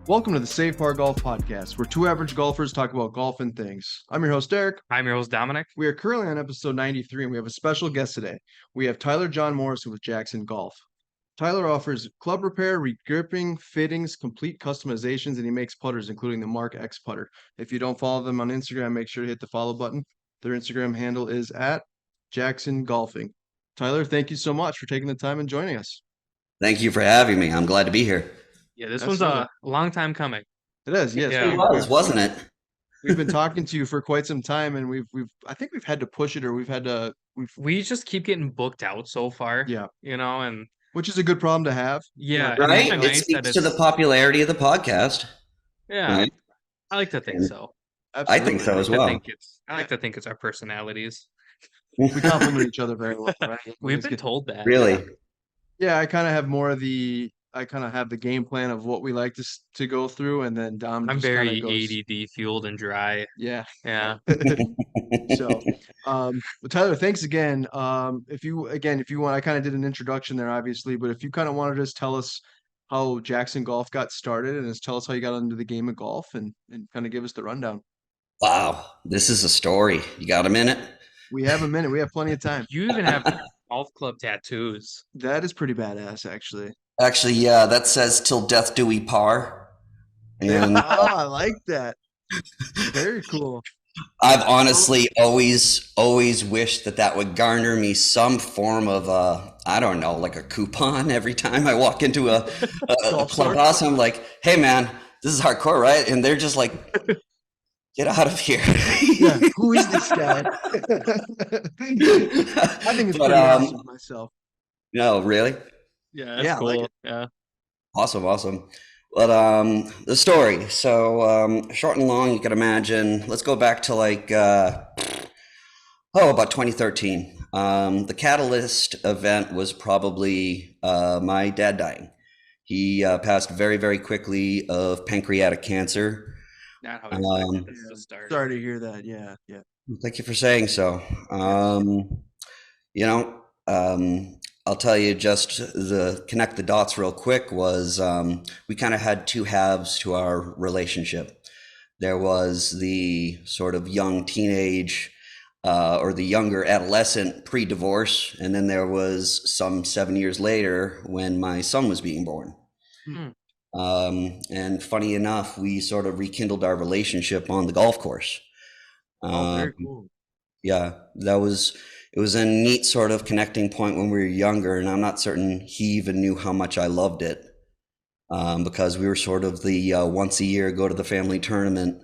Welcome to the Save Par Golf Podcast, where two average golfers talk about golf and things. I'm your host, Derek. I'm your host, Dominic. We are currently on episode 93, and we have a special guest today. We have Tyler John Morrison with Jaxon Golf. Tyler offers club repair, regripping, fittings, complete customizations, and he makes putters, including the Mark X putter. If you don't follow them on Instagram, make sure to hit the follow button. Their Instagram handle is at Jaxon Golfing. Tyler, thank you so much for taking the time and joining us. Thank you for having me. I'm glad to be here. Yeah, this Absolutely. one's a long time coming. It is, yes. Yeah. It was, wasn't it? We've been talking to you for quite some time, and I think we've had to push it, or We just keep getting booked out so far. Yeah. And which is a good problem to have. yeah, Yeah, Right? it's It nice speaks that to the popularity of the podcast. yeah, Right? I like to think so. I think so as I well. like to think it's our personalities. We compliment each other very well, right? We've been told that. Really? Yeah, I kind of have more of I kind of have the game plan of what we like to go through, and then Dom I'm just kind very of goes, ADD fueled and dry. yeah. Yeah. So, but Tyler, thanks again. If you want, I kind of did an introduction there, obviously, but if you kind of want to just tell us how Jaxon Golf got started, and just tell us how you got into the game of golf, and kind of give us the rundown. Wow, this is a story. You got a minute? We have a minute. We have plenty of time. You even have golf club tattoos. That is pretty badass, actually. Actually, yeah, that says "Till death do we par," and Oh, I like that. Very cool. I've honestly always wished that would garner me some form of I don't know, like a coupon every time I walk into a clubhouse. I'm like, hey man, this is hardcore, right? And they're just like, get out of here. Yeah, who is this guy? I think it's pretty awesome myself. No, really? Yeah, that's Yeah, I cool. like it. Yeah. Awesome. But the story. So short and long, you can imagine. Let's go back to about 2013. The catalyst event was probably my dad dying. He passed very, very quickly of pancreatic cancer. Not how I expected this to start. Sorry to hear that. Yeah. Thank you for saying so. I'll tell you just connect the dots real quick was we kind of had two halves to our relationship. There was the sort of young teenage or the younger adolescent pre-divorce, and then there was some 7 years later when my son was being born. And funny enough, we sort of rekindled our relationship on the golf course. Very cool. Yeah, it was a neat sort of connecting point when we were younger, and I'm not certain he even knew how much I loved it because we were sort of the once a year go to the family tournament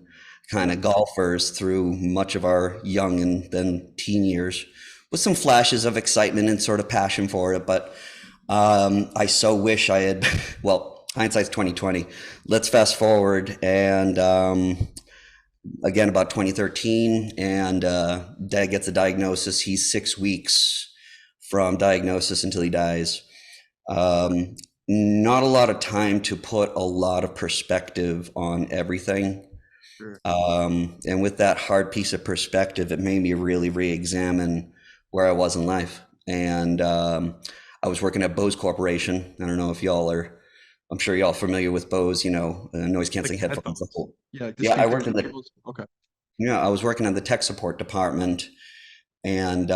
kind of golfers through much of our young and then teen years with some flashes of excitement and sort of passion for it. But I so wish I had, well, hindsight's 2020. Let's fast forward and again, about 2013, and dad gets a diagnosis. He's 6 weeks from diagnosis until he dies. Not a lot of time to put a lot of perspective on everything. Sure. And with that hard piece of perspective, it made me really re-examine where I was in life. And I was working at Bose Corporation. I don't know if y'all are, I'm sure y'all familiar with Bose, noise canceling headphones. Yeah, I worked in okay. Yeah, I was working in the tech support department, and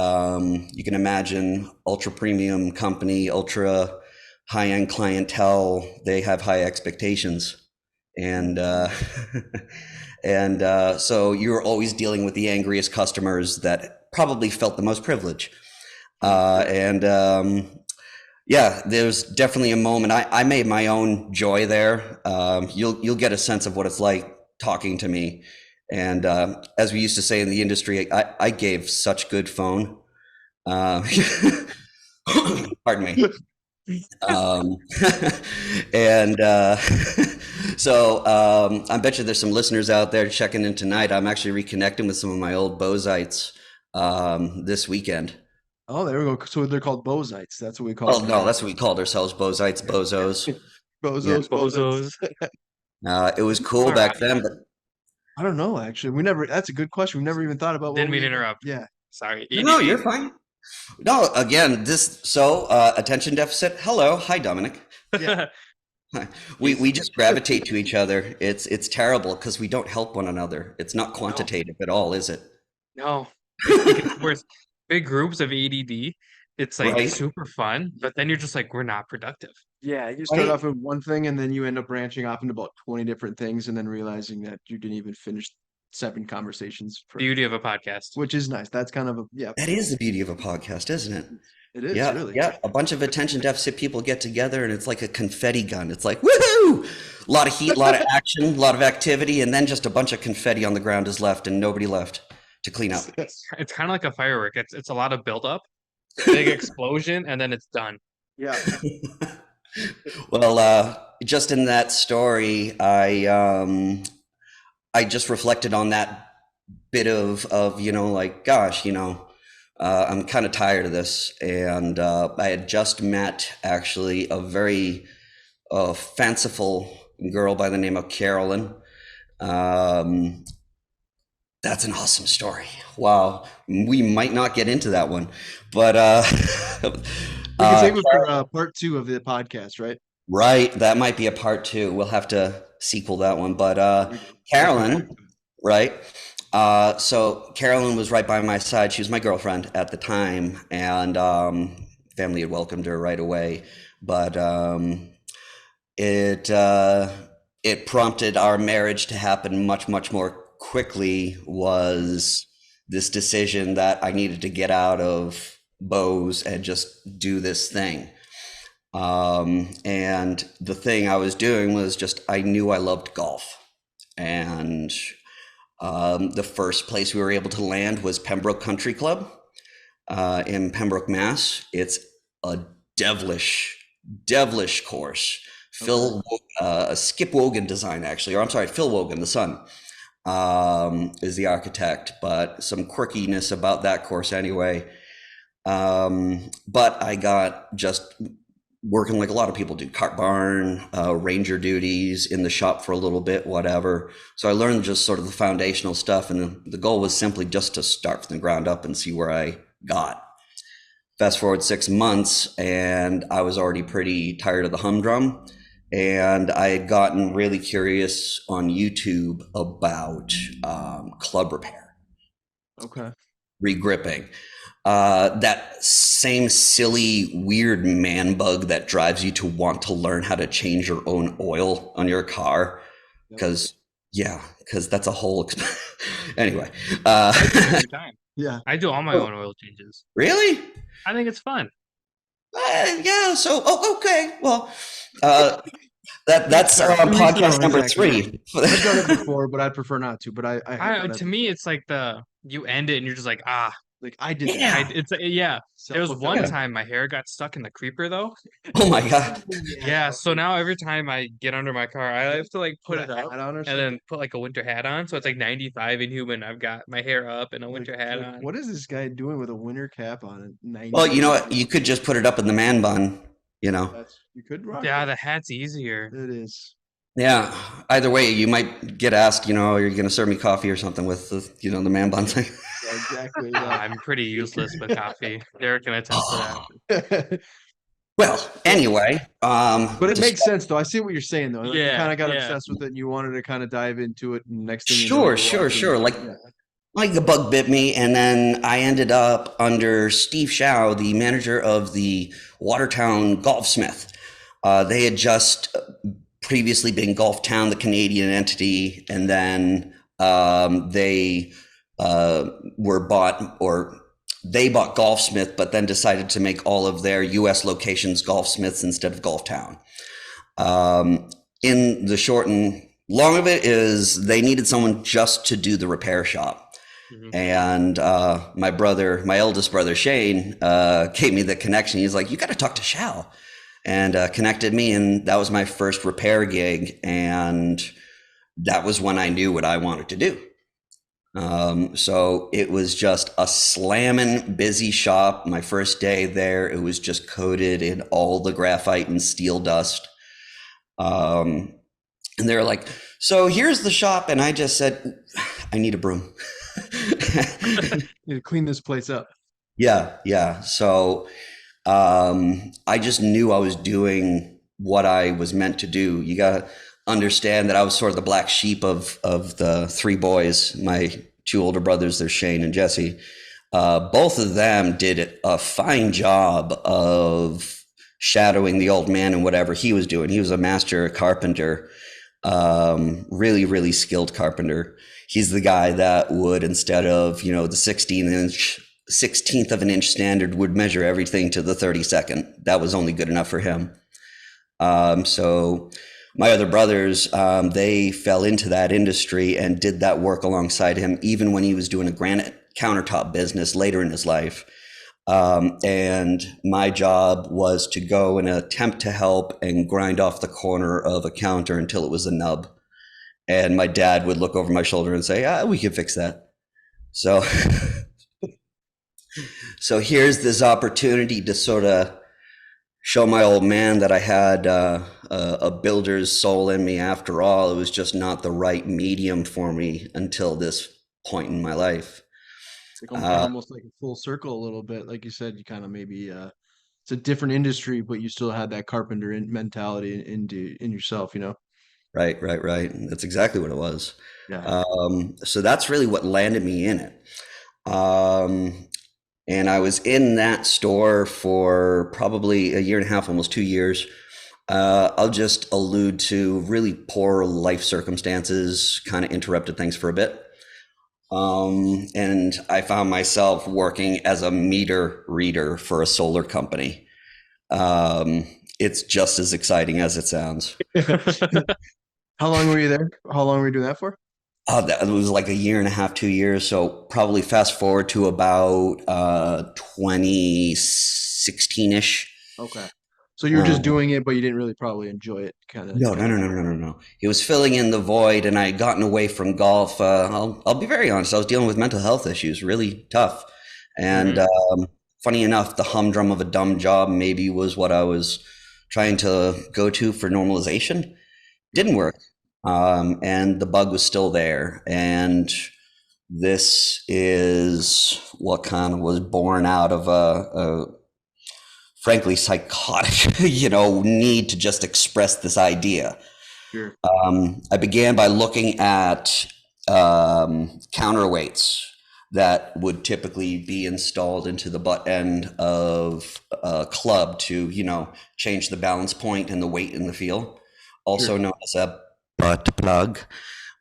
you can imagine ultra premium company, ultra high-end clientele. They have high expectations, and so you're always dealing with the angriest customers that probably felt the most privilege, yeah, there's definitely a moment. I made my own joy there. You'll get a sense of what it's like talking to me. And as we used to say in the industry, I gave such good phone. Pardon me. So I bet you there's some listeners out there checking in tonight. I'm actually reconnecting with some of my old Boseites this weekend. Oh, there we go. So they're called Boseites. That's what we call Oh, them. no, that's what we called ourselves, Boseites, Bozos. Bozos. It was cool back then, but I don't know, actually. That's a good question. We never even thought about Didn't mean to interrupt. Yeah. Sorry. no, you're fine. No, again, attention deficit. Hello. Hi, Dominic. Yeah. We just gravitate to each other. It's terrible because we don't help one another. It's not quantitative at all, is it? No, it gets worse. Big groups of ADD, it's like Right? super fun, but then you're just like, we're not productive. Yeah, you start Right? off with one thing and then you end up branching off into about 20 different things and then realizing that you didn't even finish 7 conversations for, Beauty of a podcast. which is nice. That's kind of a, yeah, That is the beauty of a podcast, isn't it? it is Yeah, really. yeah. A bunch of attention deficit people get together and it's like a confetti gun. It's like, woohoo! A lot of heat, a lot of action, a lot of activity, and then just a bunch of confetti on the ground is left and nobody left to clean up. It's kind of like a firework. It's a lot of buildup, big explosion, and then it's done. Yeah. Well, just in that story, I just reflected on that bit of like, gosh, I'm kind of tired of this, and I had just met actually a very fanciful girl by the name of Carolyn. That's an awesome story. Wow, we might not get into that one, but We can save it for part 2 of the podcast, right? right, that might be a part 2. We'll have to sequel that one. But Carolyn, right? So Carolyn was right by my side. She was my girlfriend at the time, and family had welcomed her right away. But it prompted our marriage to happen much, much more quickly. Was this decision that I needed to get out of Bose and just do this thing. And the thing I was doing was just, I knew I loved golf. And the first place we were able to land was Pembroke Country Club in Pembroke, Mass. It's a devilish course. Skip Wogan design, actually, or I'm sorry, Phil Wogan, the son, is the architect, but some quirkiness about that course anyway. But I got just working like a lot of people do, cart barn, ranger duties in the shop for a little bit, whatever. So I learned just sort of the foundational stuff. And the goal was simply just to start from the ground up and see where I got. Fast forward 6 months and I was already pretty tired of the humdrum. And I had gotten really curious on YouTube about club repair. Okay. Regripping. That same silly, weird man bug that drives you to want to learn how to change your own oil on your car. Because that's a whole anyway. Every time. Yeah. I do all my own oil changes. Really? I think it's fun. Yeah. So, okay. Well, that's podcast number 3. I've done it before, but I'd prefer not to. But I have done To it. me, it's like you end it and you're just like, Like I did Yeah. that. There was one time my hair got stuck in the creeper though. Oh my God. Yeah, so now every time I get under my car, I have to like put it up hat on or and something. then put like a winter hat on. So it's like 95 and humid. I've got my hair up and a winter hat on. What is this guy doing with a winter cap on at 90? Well, you know what? You could just put it up in the man bun, You could rock Yeah, it. the hat's easier. It is. Yeah. Either way, you might get asked, are you going to serve me coffee or something with the, the man bun thing? Yeah, exactly. I'm pretty useless with coffee. Derek can attest to that. Well, anyway, But it makes sense though. I see what you're saying though. Like, you Yeah, kind of got yeah. obsessed with it and you wanted to kind of dive into it. And next thing you know, Sure. Like the bug bit me, and then I ended up under Steve Shao, the manager of the Watertown Golfsmith. They had just previously been Golf Town, the Canadian entity, and then they were bought, or they bought Golfsmith, but then decided to make all of their U.S. locations Golfsmiths instead of Golf Town. In the short and long of it is they needed someone just to do the repair shop. Mm-hmm. And my eldest brother, Shane, gave me the connection. He's like, you got to talk to Shao, and connected me. And that was my first repair gig. And that was when I knew what I wanted to do. So it was just a slamming busy shop. My first day there, it was just coated in all the graphite and steel dust. And they were like, so here's the shop. And I just said, I need a broom. Need to clean this place up. Yeah. So I just knew I was doing what I was meant to do. You got to understand that I was sort of the black sheep of the three boys, my two older brothers, they're Shane and Jesse. Both of them did a fine job of shadowing the old man and whatever he was doing. He was a master carpenter, really, really skilled carpenter. He's the guy that would, instead of, the 16th of an inch standard, would measure everything to the 32nd. That was only good enough for him. So my other brothers, they fell into that industry and did that work alongside him, even when he was doing a granite countertop business later in his life. And my job was to go and attempt to help and grind off the corner of a counter until it was a nub. And my dad would look over my shoulder and say, we can fix that. So, so here's this opportunity to sort of show my old man that I had a builder's soul in me after all. It was just not the right medium for me until this point in my life. It's like almost like a full circle a little bit. Like you said, you kind of maybe it's a different industry, but you still had that carpenter mentality in yourself, Right. That's exactly what it was. Yeah. So that's really what landed me in it. And I was in that store for probably a year and a half, almost 2 years. I'll just allude to really poor life circumstances, kind of interrupted things for a bit. And I found myself working as a meter reader for a solar company. It's just as exciting as it sounds. How long were you there? How long were you doing that for? That was like a year and a half, 2 years. So probably fast forward to about 2016-ish. Okay. So you were just doing it, but you didn't really probably enjoy it, kind of. No. It was filling in the void, and I had gotten away from golf. I'll be very honest. I was dealing with mental health issues, really tough. And funny enough, the humdrum of a dumb job maybe was what I was trying to go to for normalization. Didn't work. And the bug was still there. And this is what kind of was born out of a frankly psychotic, need to just express this idea. Sure. I began by looking at counterweights that would typically be installed into the butt end of a club to, change the balance point and the weight and the feel, also Sure. known as a butt plug.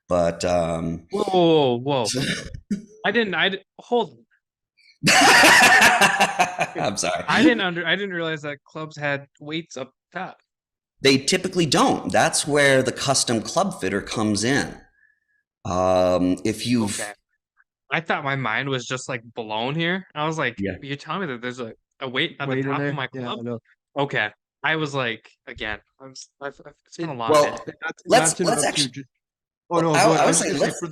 But Whoa. Hold on. I'm sorry. I didn't realize that clubs had weights up top. They typically don't. That's where the custom club fitter comes in. If you've Okay. I thought my mind was just like blown here. I was like, Yeah. you're telling me that there's a weight at Weight the in top there? of my Yeah, club? I know. Okay. I was like, again, it's been a long Well, day. let's interrupt you, actually. Oh no, I go ahead. I would was say just gonna let's. say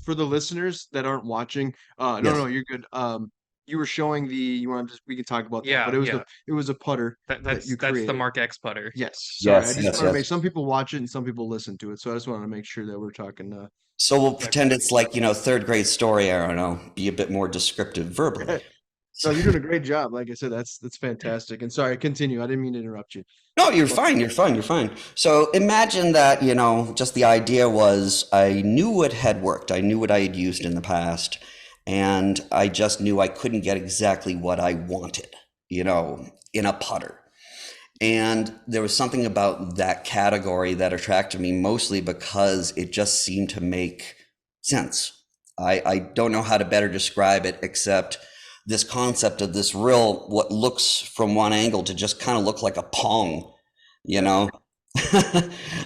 for the listeners that aren't watching, Yes. no, you're good. You were showing we can talk about that, Yeah, but it was yeah. it was a putter that you That's the created. Mark X putter. Yes. Sorry, I Yes, just yes, want to make yes. some people watch it and some people listen to it. So I just wanted to make sure that we're talking So we'll pretend it's like, third grade story hour, and I'll be a bit more descriptive verbally. No, you're doing a great job. Like I said, that's fantastic. And sorry, continue. I didn't mean to interrupt you. No, you're fine. So imagine that, just the idea was I knew what had worked. I knew what I had used in the past, and I just knew I couldn't get exactly what I wanted, in a putter. And there was something about that category that attracted me, mostly because it just seemed to make sense. I don't know how to better describe it, except this concept of this real, what looks from one angle to just kind of look like a pong,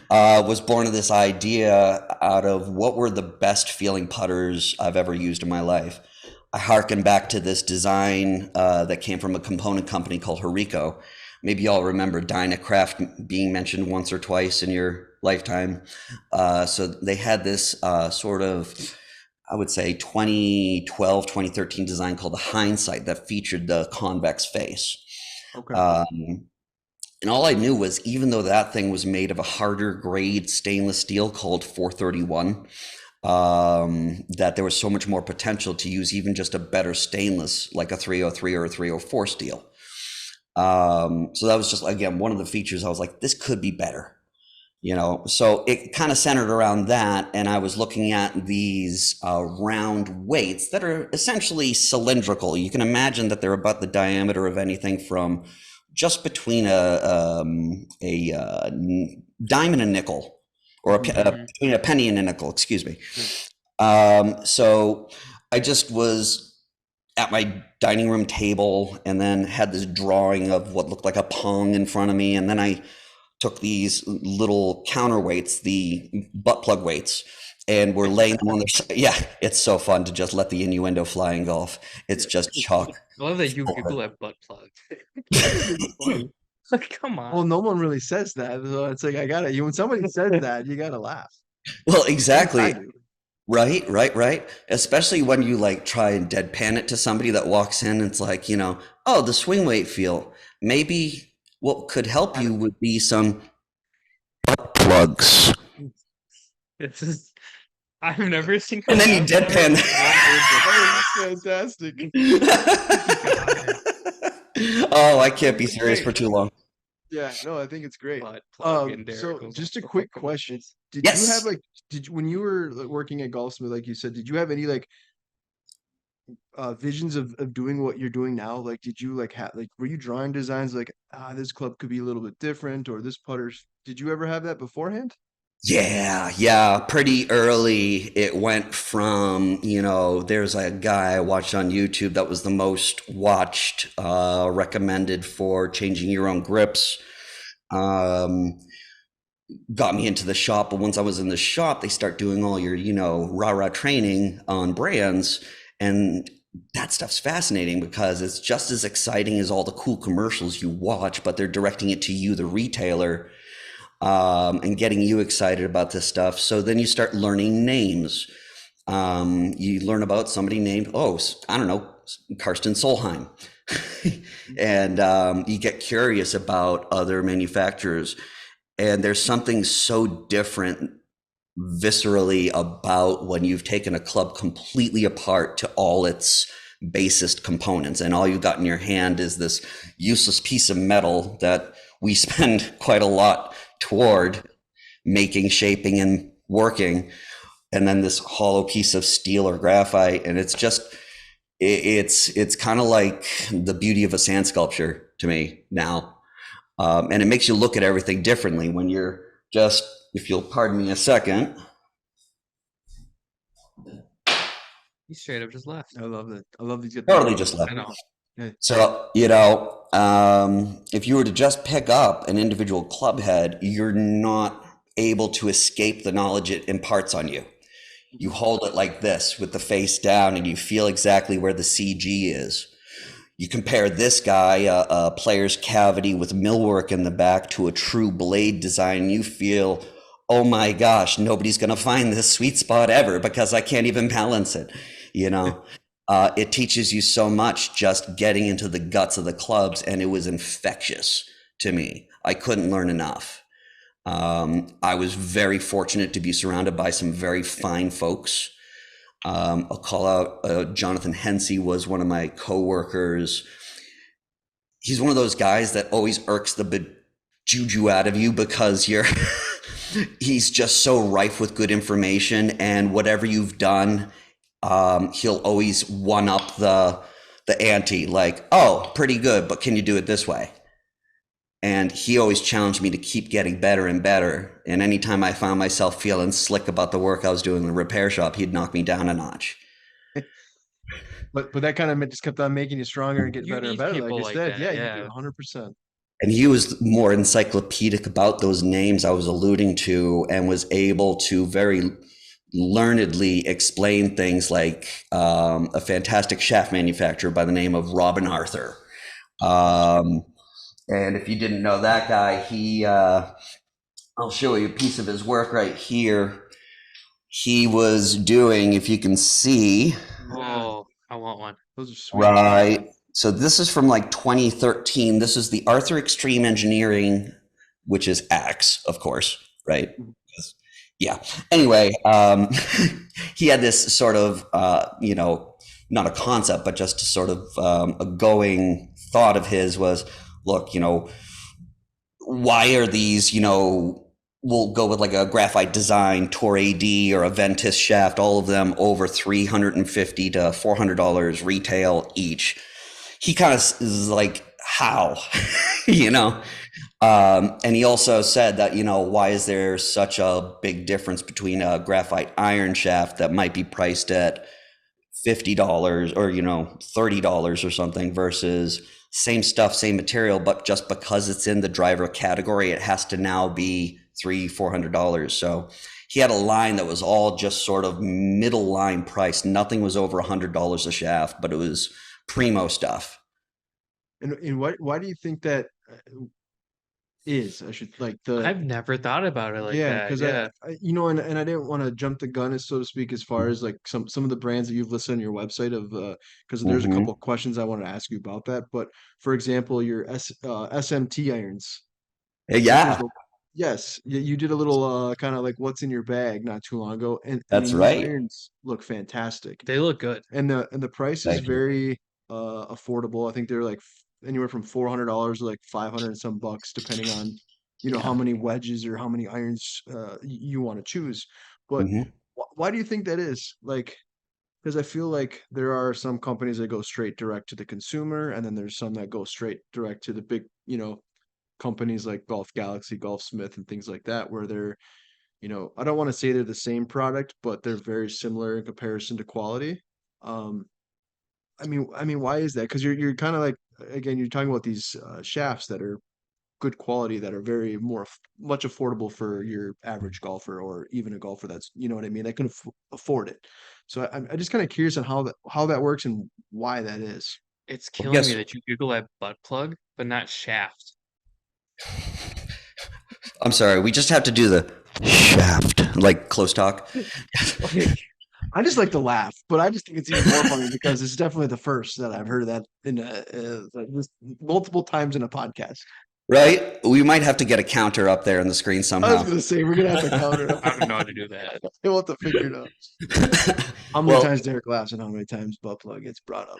was born of this idea out of what were the best feeling putters I've ever used in my life. I harken back to this design that came from a component company called Horico. Maybe y'all remember Dynacraft being mentioned once or twice in your lifetime. So they had this sort of, I would say, 2012, 2013 design called the Hindsight that featured the convex face. Okay. And all I knew was, even though that thing was made of a harder grade stainless steel called 431, that there was so much more potential to use even just a better stainless, like a 303 or a 304 steel. So that was just, again, one of the features I was like, this could be better, so it kind of centered around that. And I was looking at these round weights that are essentially cylindrical. You can imagine that they're about the diameter of anything from just between a dime and a nickel, or between a penny and a nickel, excuse me. So I just was at my dining room table and then had this drawing of what looked like a pong in front of me. And then I took these little counterweights, the butt plug weights, and we're laying them on their side. Yeah, it's so fun to just let the innuendo fly in golf. It's just chalk. I love that you people have butt plugs. Come on. Well, no one really says that. So it's like, when somebody says that, you gotta laugh. Well, exactly. I do. Right. Especially when you like try and deadpan it to somebody that walks in, and it's like, oh, the swing weight feel. Maybe what could help you would be some butt plugs. I've never seen. And then you deadpan. That's fantastic. Oh, I can't be serious for too long. Yeah, no, I think it's great. So just a quick question. Did you have when you were working at Golfsmith, like you said, did you have any visions of doing what you're doing now? Like, did you were you drawing designs like, this club could be a little bit different, or this putters? Did you ever have that beforehand? Yeah. Pretty early, it went from, there's a guy I watched on YouTube that was the most watched, recommended for changing your own grips. Got me into the shop, but once I was in the shop, they start doing all your, rah-rah training on brands. And that stuff's fascinating because it's just as exciting as all the cool commercials you watch, but they're directing it to you, the retailer, and getting you excited about this stuff. So then you start learning names. You learn about somebody named, I don't know, Karsten Solheim. And you get curious about other manufacturers. And there's something so different viscerally about when you've taken a club completely apart to all its basest components, and all you've got in your hand is this useless piece of metal that we spend quite a lot toward making, shaping, and working, and then this hollow piece of steel or graphite, and it's kind of like the beauty of a sand sculpture to me now. And it makes you look at everything differently when you're just, if you'll pardon me a second. He straight up just left. I love that. I love these. Totally just left. I know. So, if you were to just pick up an individual club head, you're not able to escape the knowledge it imparts on you. You hold it like this with the face down and you feel exactly where the CG is. You compare this guy, a player's cavity with millwork in the back, to a true blade design. You feel, oh my gosh, nobody's going to find this sweet spot ever because I can't even balance it. It teaches you so much just getting into the guts of the clubs, and it was infectious to me. I couldn't learn enough. I was very fortunate to be surrounded by some very fine folks. I'll call out Jonathan Hensey was one of my coworkers. He's one of those guys that always irks the juju out of you because he's just so rife with good information, and whatever you've done, he'll always one up the ante, like, oh, pretty good, but can you do it this way? And he always challenged me to keep getting better and better. And anytime I found myself feeling slick about the work I was doing in the repair shop, he'd knock me down a notch. But that kind of just kept on making you stronger and get better and better, like you said. Yeah, you do 100%. And he was more encyclopedic about those names I was alluding to, and was able to very learnedly explain things like a fantastic shaft manufacturer by the name of Robin Arthur. And if you didn't know that guy, I'll show you a piece of his work right here. He was doing, if you can see. Oh, I want one. Those are sweet. Right. So this is from like 2013. This is the Arthur Extreme Engineering, which is Axe, of course, right? Yeah. Anyway, he had this sort of, not a concept, but just a sort of a going thought of his was, look, why are these, we'll go with like a graphite design Tour AD or a Ventus shaft, all of them over $350 to $400 retail each. He kind of is like, how, you know? And he also said that, why is there such a big difference between a graphite iron shaft that might be priced at $50 or, $30 or something versus same stuff, same material, but just because it's in the driver category, it has to now be $300-$400. So he had a line that was all just sort of middle line price. Nothing was over $100 a shaft, but it was primo stuff. And why do you think that is? I should like the I've never thought about it like yeah, that. because Yeah. and I didn't want to jump the gun, as so to speak, as far as like some of the brands that you've listed on your website of because there's a couple Mm-hmm. of questions I wanted to ask you about that. But for example, your SMT irons, which is Yeah, yes, you did a little kind of like what's in your bag not too long ago, and I that's mean these right. irons look fantastic, They look good. and the price is Thank you. very affordable. I think they're like anywhere from $400 to like 500 and some bucks, depending on how Yeah. many wedges or how many irons you want to choose. But Mm-hmm. why do you think that is? Like, because I feel like there are some companies that go straight direct to the consumer, and then there's some that go straight direct to the big, companies like Golf Galaxy, Golfsmith, and things like that, where they're, I don't want to say they're the same product, but they're very similar in comparison to quality. Um, I mean, why is that? Because you're kind of like again, you're talking about these shafts that are good quality that are very much affordable for your average golfer or even a golfer that's what I mean that can afford it. So I'm just kind of curious on how that works and why that is. It's Well, killing me guess that you Google that butt plug, but not shaft. I'm sorry. We just have to do the shaft, like close talk. Like, I just like to laugh, but I just think it's even more funny because it's definitely the first that I've heard of that in just multiple times in a podcast. Right? We might have to get a counter up there on the screen I was somehow. gonna say we're gonna have to counter it. I don't know how to do that. We'll have to figure it out. How many Well, times Derek laughs and how many times butt plug gets brought up.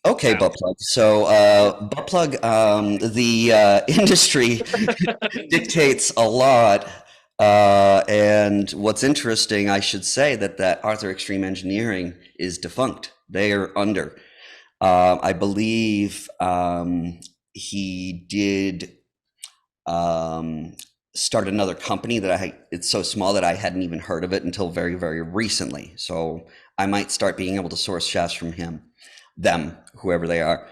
okay, butt Ouch. plug. So, butt plug, the industry dictates a lot. And what's interesting, I should say that Arthur Extreme Engineering is defunct. They are under. I believe he did um, start another company it's so small that I hadn't even heard of it until very, very recently. So I might start being able to source shafts from them, whoever they are.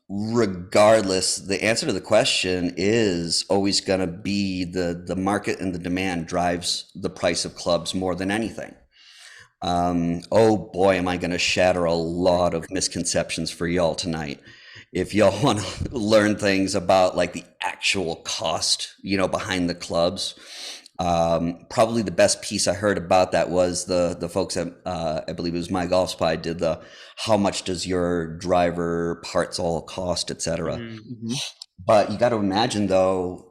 Regardless, the answer to the question is always going to be the market and the demand drives the price of clubs more than anything. Oh boy, am I going to shatter a lot of misconceptions for y'all tonight. If y'all want to learn things about like the actual cost, behind the clubs, probably the best piece I heard about that was the folks at I believe it was My Golf Spy did the how much does your driver parts all cost, etc. Mhm. Mm-hmm. But you got to imagine though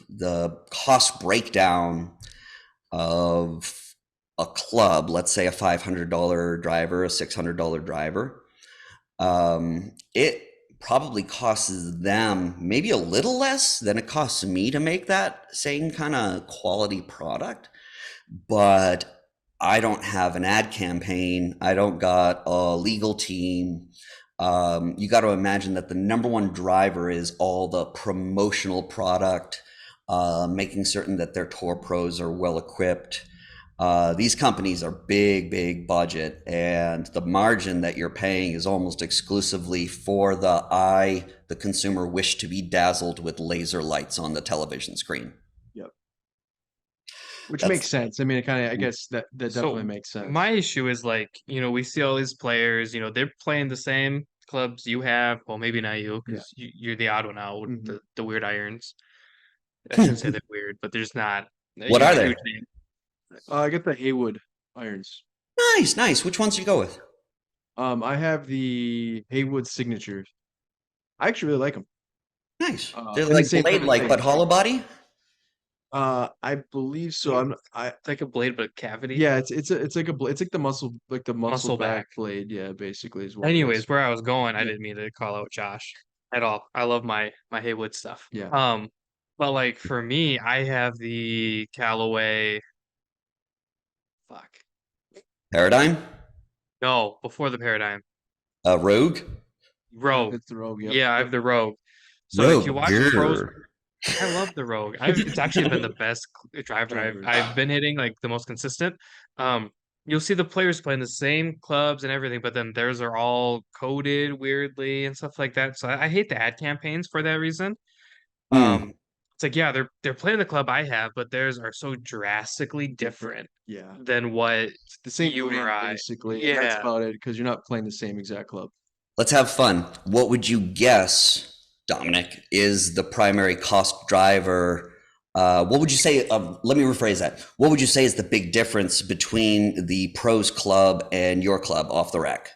the cost breakdown of a club, let's say a $500 driver, a $600 driver, it probably costs them maybe a little less than it costs me to make that same kind of quality product. But I don't have an ad campaign. I don't got a legal team. You got to imagine that the number one driver is all the promotional product, making certain that their tour pros are well equipped. These companies are big, big budget, and the margin that you're paying is almost exclusively for the consumer, wish to be dazzled with laser lights on the television screen. Yep. Which makes That's sense. I mean, I guess that definitely So makes sense. my issue is like, we see all these players, they're playing the same clubs you have. Well, maybe not you, Yeah. because you're the odd one out with Hmm. the weird irons. I shouldn't say they're weird, but there's not a what are huge, they? huge name. I get the Haywood irons. Nice, nice. Which ones do you go with? I have the Haywood signatures. I actually really like them. Nice. They're In the like same blade kind of like, thing. but hollow body. I believe so. It's like a blade but cavity. Yeah, it's like it's like the muscle Muscle back back. blade. Yeah, basically is what it is. Anyways, where I was going, I Yeah, didn't mean to call out Josh at all. I love my Haywood stuff. yeah. But like for me, I have the Callaway. Fuck. Paradigm? No, before the Paradigm. Rogue? Rogue. It's the Rogue. Yep. Yeah, I have the Rogue. So if you Rogue. watch pros, Grr. I love the Rogue. It's actually been the best driver Driver. I've been hitting, like the most consistent. Um, you'll see the players playing the same clubs and everything, but then theirs are all coded weirdly and stuff like that. So I hate the ad campaigns for that reason. Hmm. It's like, yeah, they're playing the club I have, but theirs are so drastically different Yeah. than what It's the same you or brand I. basically, and that's Yeah. about it because you're not playing the same exact club. Let's have fun. What would you guess, Dominic, is the primary cost driver? What would you say? Let me rephrase that. What would you say is the big difference between the pros club and your club off the rack?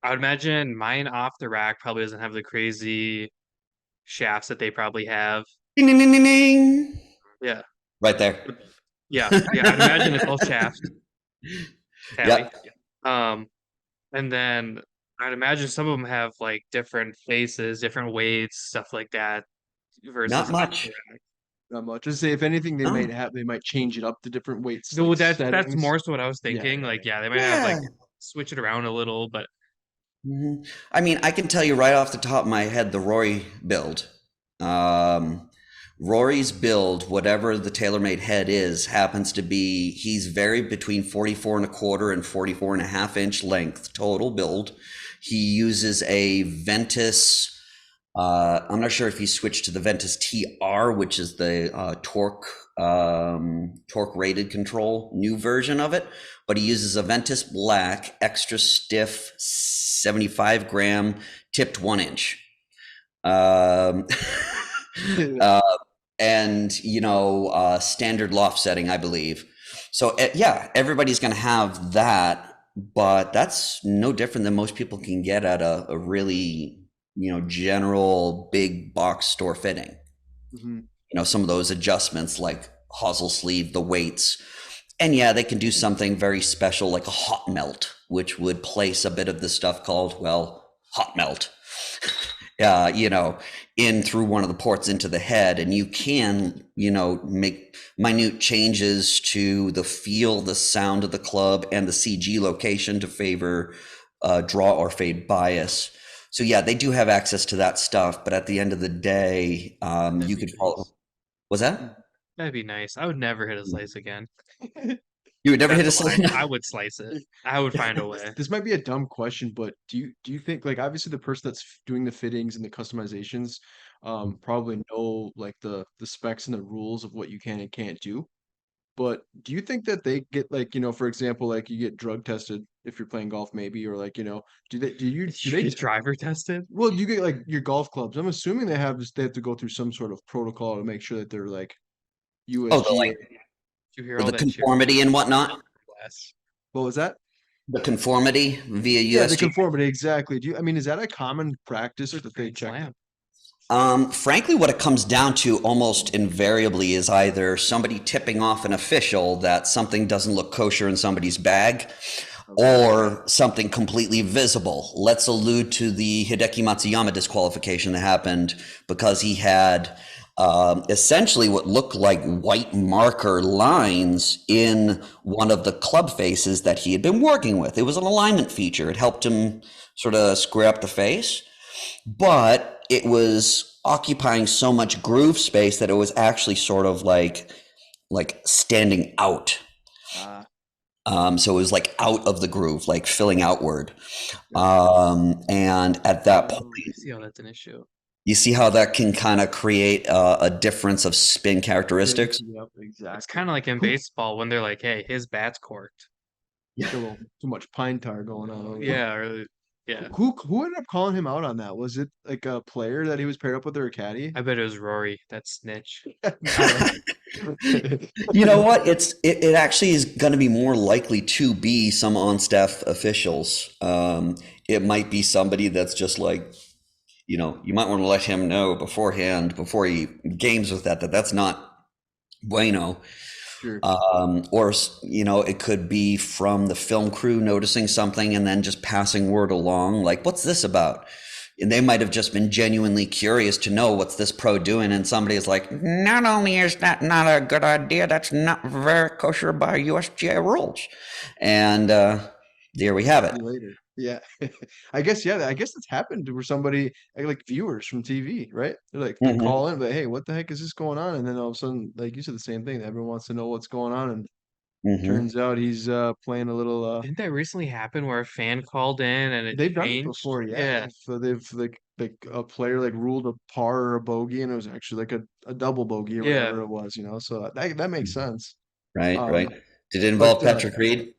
I would imagine mine off the rack probably doesn't have the crazy shafts that they probably have. Ding, ding, ding, ding, ding. Yeah. Right there. Yeah. Yeah. I'd imagine it's all shaft tally. Yeah. And then I'd imagine some of them have like different faces, different weights, stuff like that versus Not off much. the rack. Not much. Just say if anything, No. they might change it up to different weights, So like that's settings. more so what I was Yeah, thinking. yeah, Like, yeah. yeah, they might have Yeah. like switch it around a little, but I mean, I can tell you right off the top of my head the Rory build. Um, Rory's build, whatever the TaylorMade head is, happens to be he's very between 44 and a quarter and 44 and a half inch length total build. He uses a Ventus. I'm not sure if he switched to the Ventus TR, which is the torque rated control, new version of it. But he uses a Ventus Black, extra stiff, 75 gram, tipped 1 inch. Um, uh, and standard loft setting, I believe. So yeah, everybody's going to have that, but that's no different than most people can get at a really general big box store fitting. Mhm. Some of those adjustments like hosel sleeve, the weights, and yeah, they can do something very special like a hot melt, which would place a bit of the stuff called, well, hot melt. In through one of the ports into the head, and you can, make minute changes to the feel, the sound of the club, and the CG location to favor draw or fade bias. So yeah, they do have access to that stuff, but at the end of the day, you could follow. Was that? that'd be nice. I would never hit a slice again. You would never hit That's a a lie. slide? I would slice it. I would find a way. This might be a dumb question, but do you think, like, obviously the person that's doing the fittings and the customizations probably know like the specs and the rules of what you can and can't do. But do you think that they get, like, for example, like you get drug tested if you're playing golf maybe, or like, do You they get driver tested? well, you get like your golf clubs. I'm assuming they have to go through some sort of protocol to make sure that they're like Oh, the USG or You hear all the that cheer conformity and whatnot. glass. what was that? The conformity via Yeah, the USG. conformity, exactly. I mean, is that a common practice that they Grand check? slam. Frankly, what it comes down to almost invariably is either somebody tipping off an official that something doesn't look kosher in somebody's bag, or something completely visible. Let's allude to the Hideki Matsuyama disqualification that happened because he had essentially what looked like white marker lines in one of the club faces that he had been working with. It was an alignment feature. It helped him sort of square up the face, but it was occupying so much groove space that it was actually sort of like standing out. So it was like out of the groove, like filling outward. And at that point, You see how that's an issue. you see how that can kind of create a difference of spin characteristics. Yep, exactly. It's kind of like in baseball when they're like, "Hey, his bat's corked." A little too much pine tar going on. Yeah, or yeah. Who ended up calling him out on that? Was it like a player that he was paired up with, or a caddy? I bet it was Rory, that snitch. You know what? It actually is going to be more likely to be some on staff officials. It might be somebody that's just like you might want to let him know beforehand before he games with that's not bueno. Sure. Or it could be from the film crew noticing something and then just passing word along, like, what's this about? And they might have just been genuinely curious to know what's this pro doing, and somebody is like, not only is that not a good idea, that's not very kosher by USGA rules. And there we have it. Later. Yeah. I guess it's happened where somebody, like viewers from TV, right? They're like, they call in, but hey, what the heck is this going on? And then all of a sudden, like you said, the same thing. Everyone wants to know what's going on, and turns out he's playing a little. Didn't that recently happen where a fan called in and it They've done it changed? before, yeah. Yeah. So they've like a player like ruled a par or a bogey, and it was actually like a double bogey or Yeah. whatever it was, So that makes sense. Right. Um, Did it involve but Patrick Reed?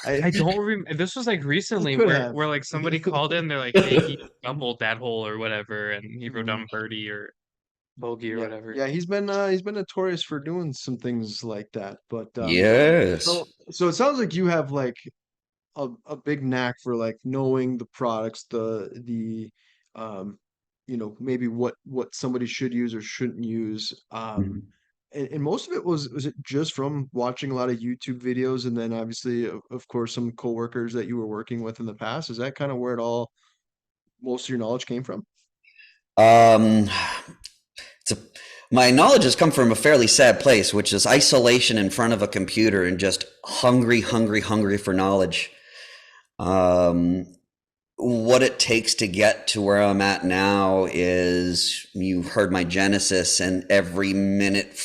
I don't remember. This was like recently could where have. where like somebody called in. They're like, "Hey, he stumbled that hole or whatever, and he wrote down birdie or bogey or Yeah, whatever." yeah, he's been notorious for doing some things like that. But Yes. so it sounds like you have like a big knack for like knowing the products, the maybe what somebody should use or shouldn't use. Mhm. And most of it was it just from watching a lot of YouTube videos, and then obviously of course some coworkers that you were working with in the past. Is that kind of where it all most of your knowledge came from? Um, it's a, my knowledge has come from a fairly sad place, which is isolation in front of a computer and just hungry, hungry, hungry for knowledge. Um, what it takes to get to where I'm at now is, you heard my genesis, and every minute,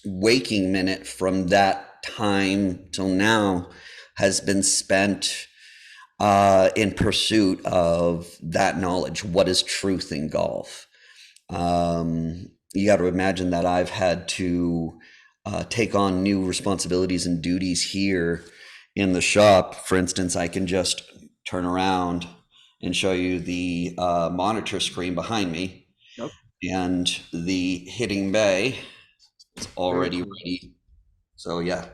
waking minute from that time till now has been spent in pursuit of that knowledge. What is truth in golf? You got to imagine that I've had to take on new responsibilities and duties here in the shop. For instance, I can just turn around and show you the monitor screen behind me. Yep. And the hitting bay is already Very cool. ready. So yeah,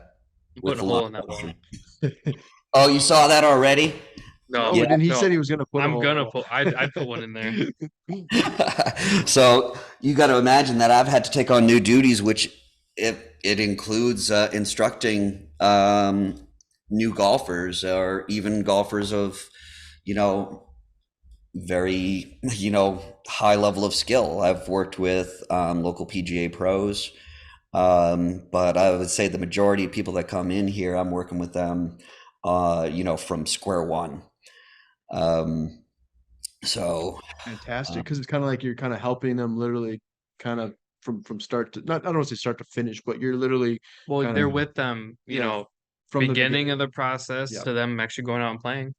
You with put a the hole in that line. wall. Oh, you saw that already? No, Oh, and he no. said he was gonna put a I'm hole in gonna the put. I'd put one in there. So you got to imagine that I've had to take on new duties, which it includes instructing new golfers, or even golfers of, very, high level of skill. I've worked with local PGA pros, but I would say the majority of people that come in here, I'm working with them, from square one. So Fantastic, because it's kind of like you're kind of helping them literally kind of from start to not I don't want to say start to finish, but you're literally Well, kind they're of with them, from the beginning beginning. of the process Yeah. to them actually going out and playing.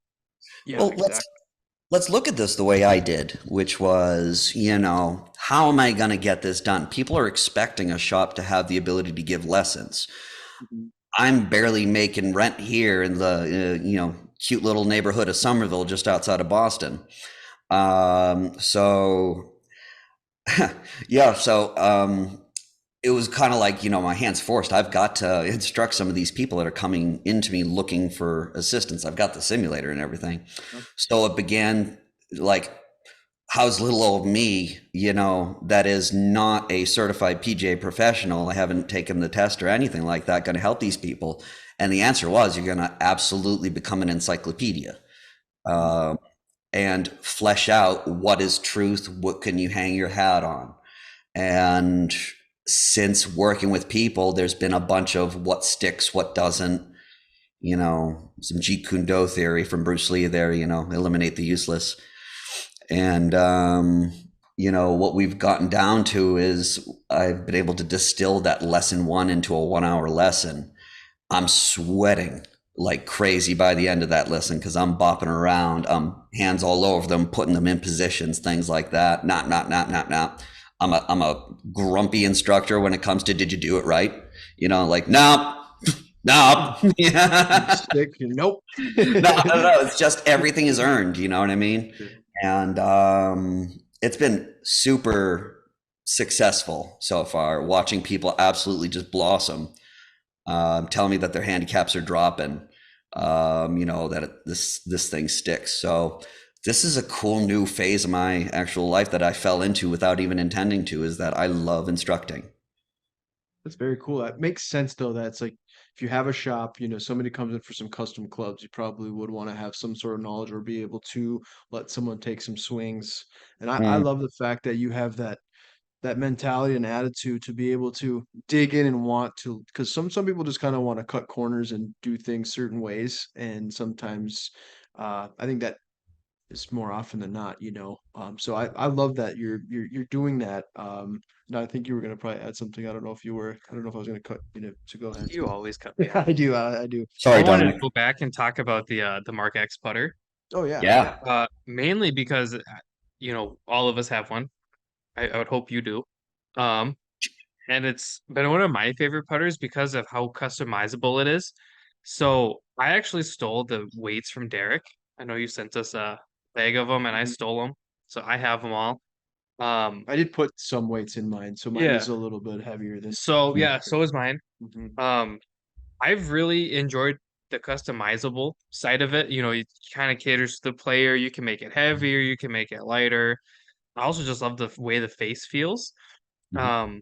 Yeah, well, exactly. let's look at this the way I did, which was, how am I going to get this done? People are expecting a shop to have the ability to give lessons. Mhm. I'm barely making rent here in the cute little neighborhood of Somerville, just outside of Boston. So yeah, so it was kind of like, my hands forced. I've got to instruct some of these people that are coming into me looking for assistance. I've got the simulator and everything. Yep. So it began like, how's little old me, that is not a certified PGA professional, I haven't taken the test or anything like that, going to help these people? And the answer was, you're going to absolutely become an encyclopedia. And flesh out what is truth, what can you hang your hat on. And since working with people, there's been a bunch of what sticks, what doesn't, some Jeet Kune Do theory from Bruce Lee there, eliminate the useless. And, what we've gotten down to is I've been able to distill that lesson one into a 1 hour lesson. I'm sweating like crazy by the end of that lesson, because I'm bopping around, hands all over them, putting them in positions, things like that. Not. I'm a grumpy instructor when it comes to, did you do it right? Like, no. Yeah. Stick, nope. No. It's just everything is earned. You know what I mean? Sure. And it's been super successful so far, watching people absolutely just blossom, telling me that their handicaps are dropping, that this thing sticks. So This is a cool new phase of my actual life that I fell into without even intending to, is that I love instructing. That's very cool. That makes sense though. That's like if you have a shop, somebody comes in for some custom clubs, you probably would want to have some sort of knowledge or be able to let someone take some swings. And I Mm, love the fact that you have that mentality and attitude to be able to dig in and want to, because some people just kind of want to cut corners and do things certain ways. And sometimes I think that is more often than not. So I love that you're doing that. And I think you were gonna probably add something. I don't know if you were. I don't know if I was gonna cut. To go ahead. You always cut me Yeah, off. I do. I do. I sorry, wanted to Dominic. go back and talk about the Mark X putter. Oh yeah. Yeah. Mainly because all of us have one. I would hope you do. Um, and it's been one of my favorite putters because of how customizable it is. So I actually stole the weights from Derek. I know you sent us a bag of them, and I Mhm. stole them, so I have them all. Um, I did put some weights in mine, so mine yeah. is a little bit heavier than. So yeah, so is mine. Mhm. Um, I've really enjoyed the customizable side of it. It kind of caters to the player. You can make it heavier, you can make it lighter. I also just love the way the face feels. Mhm. Um,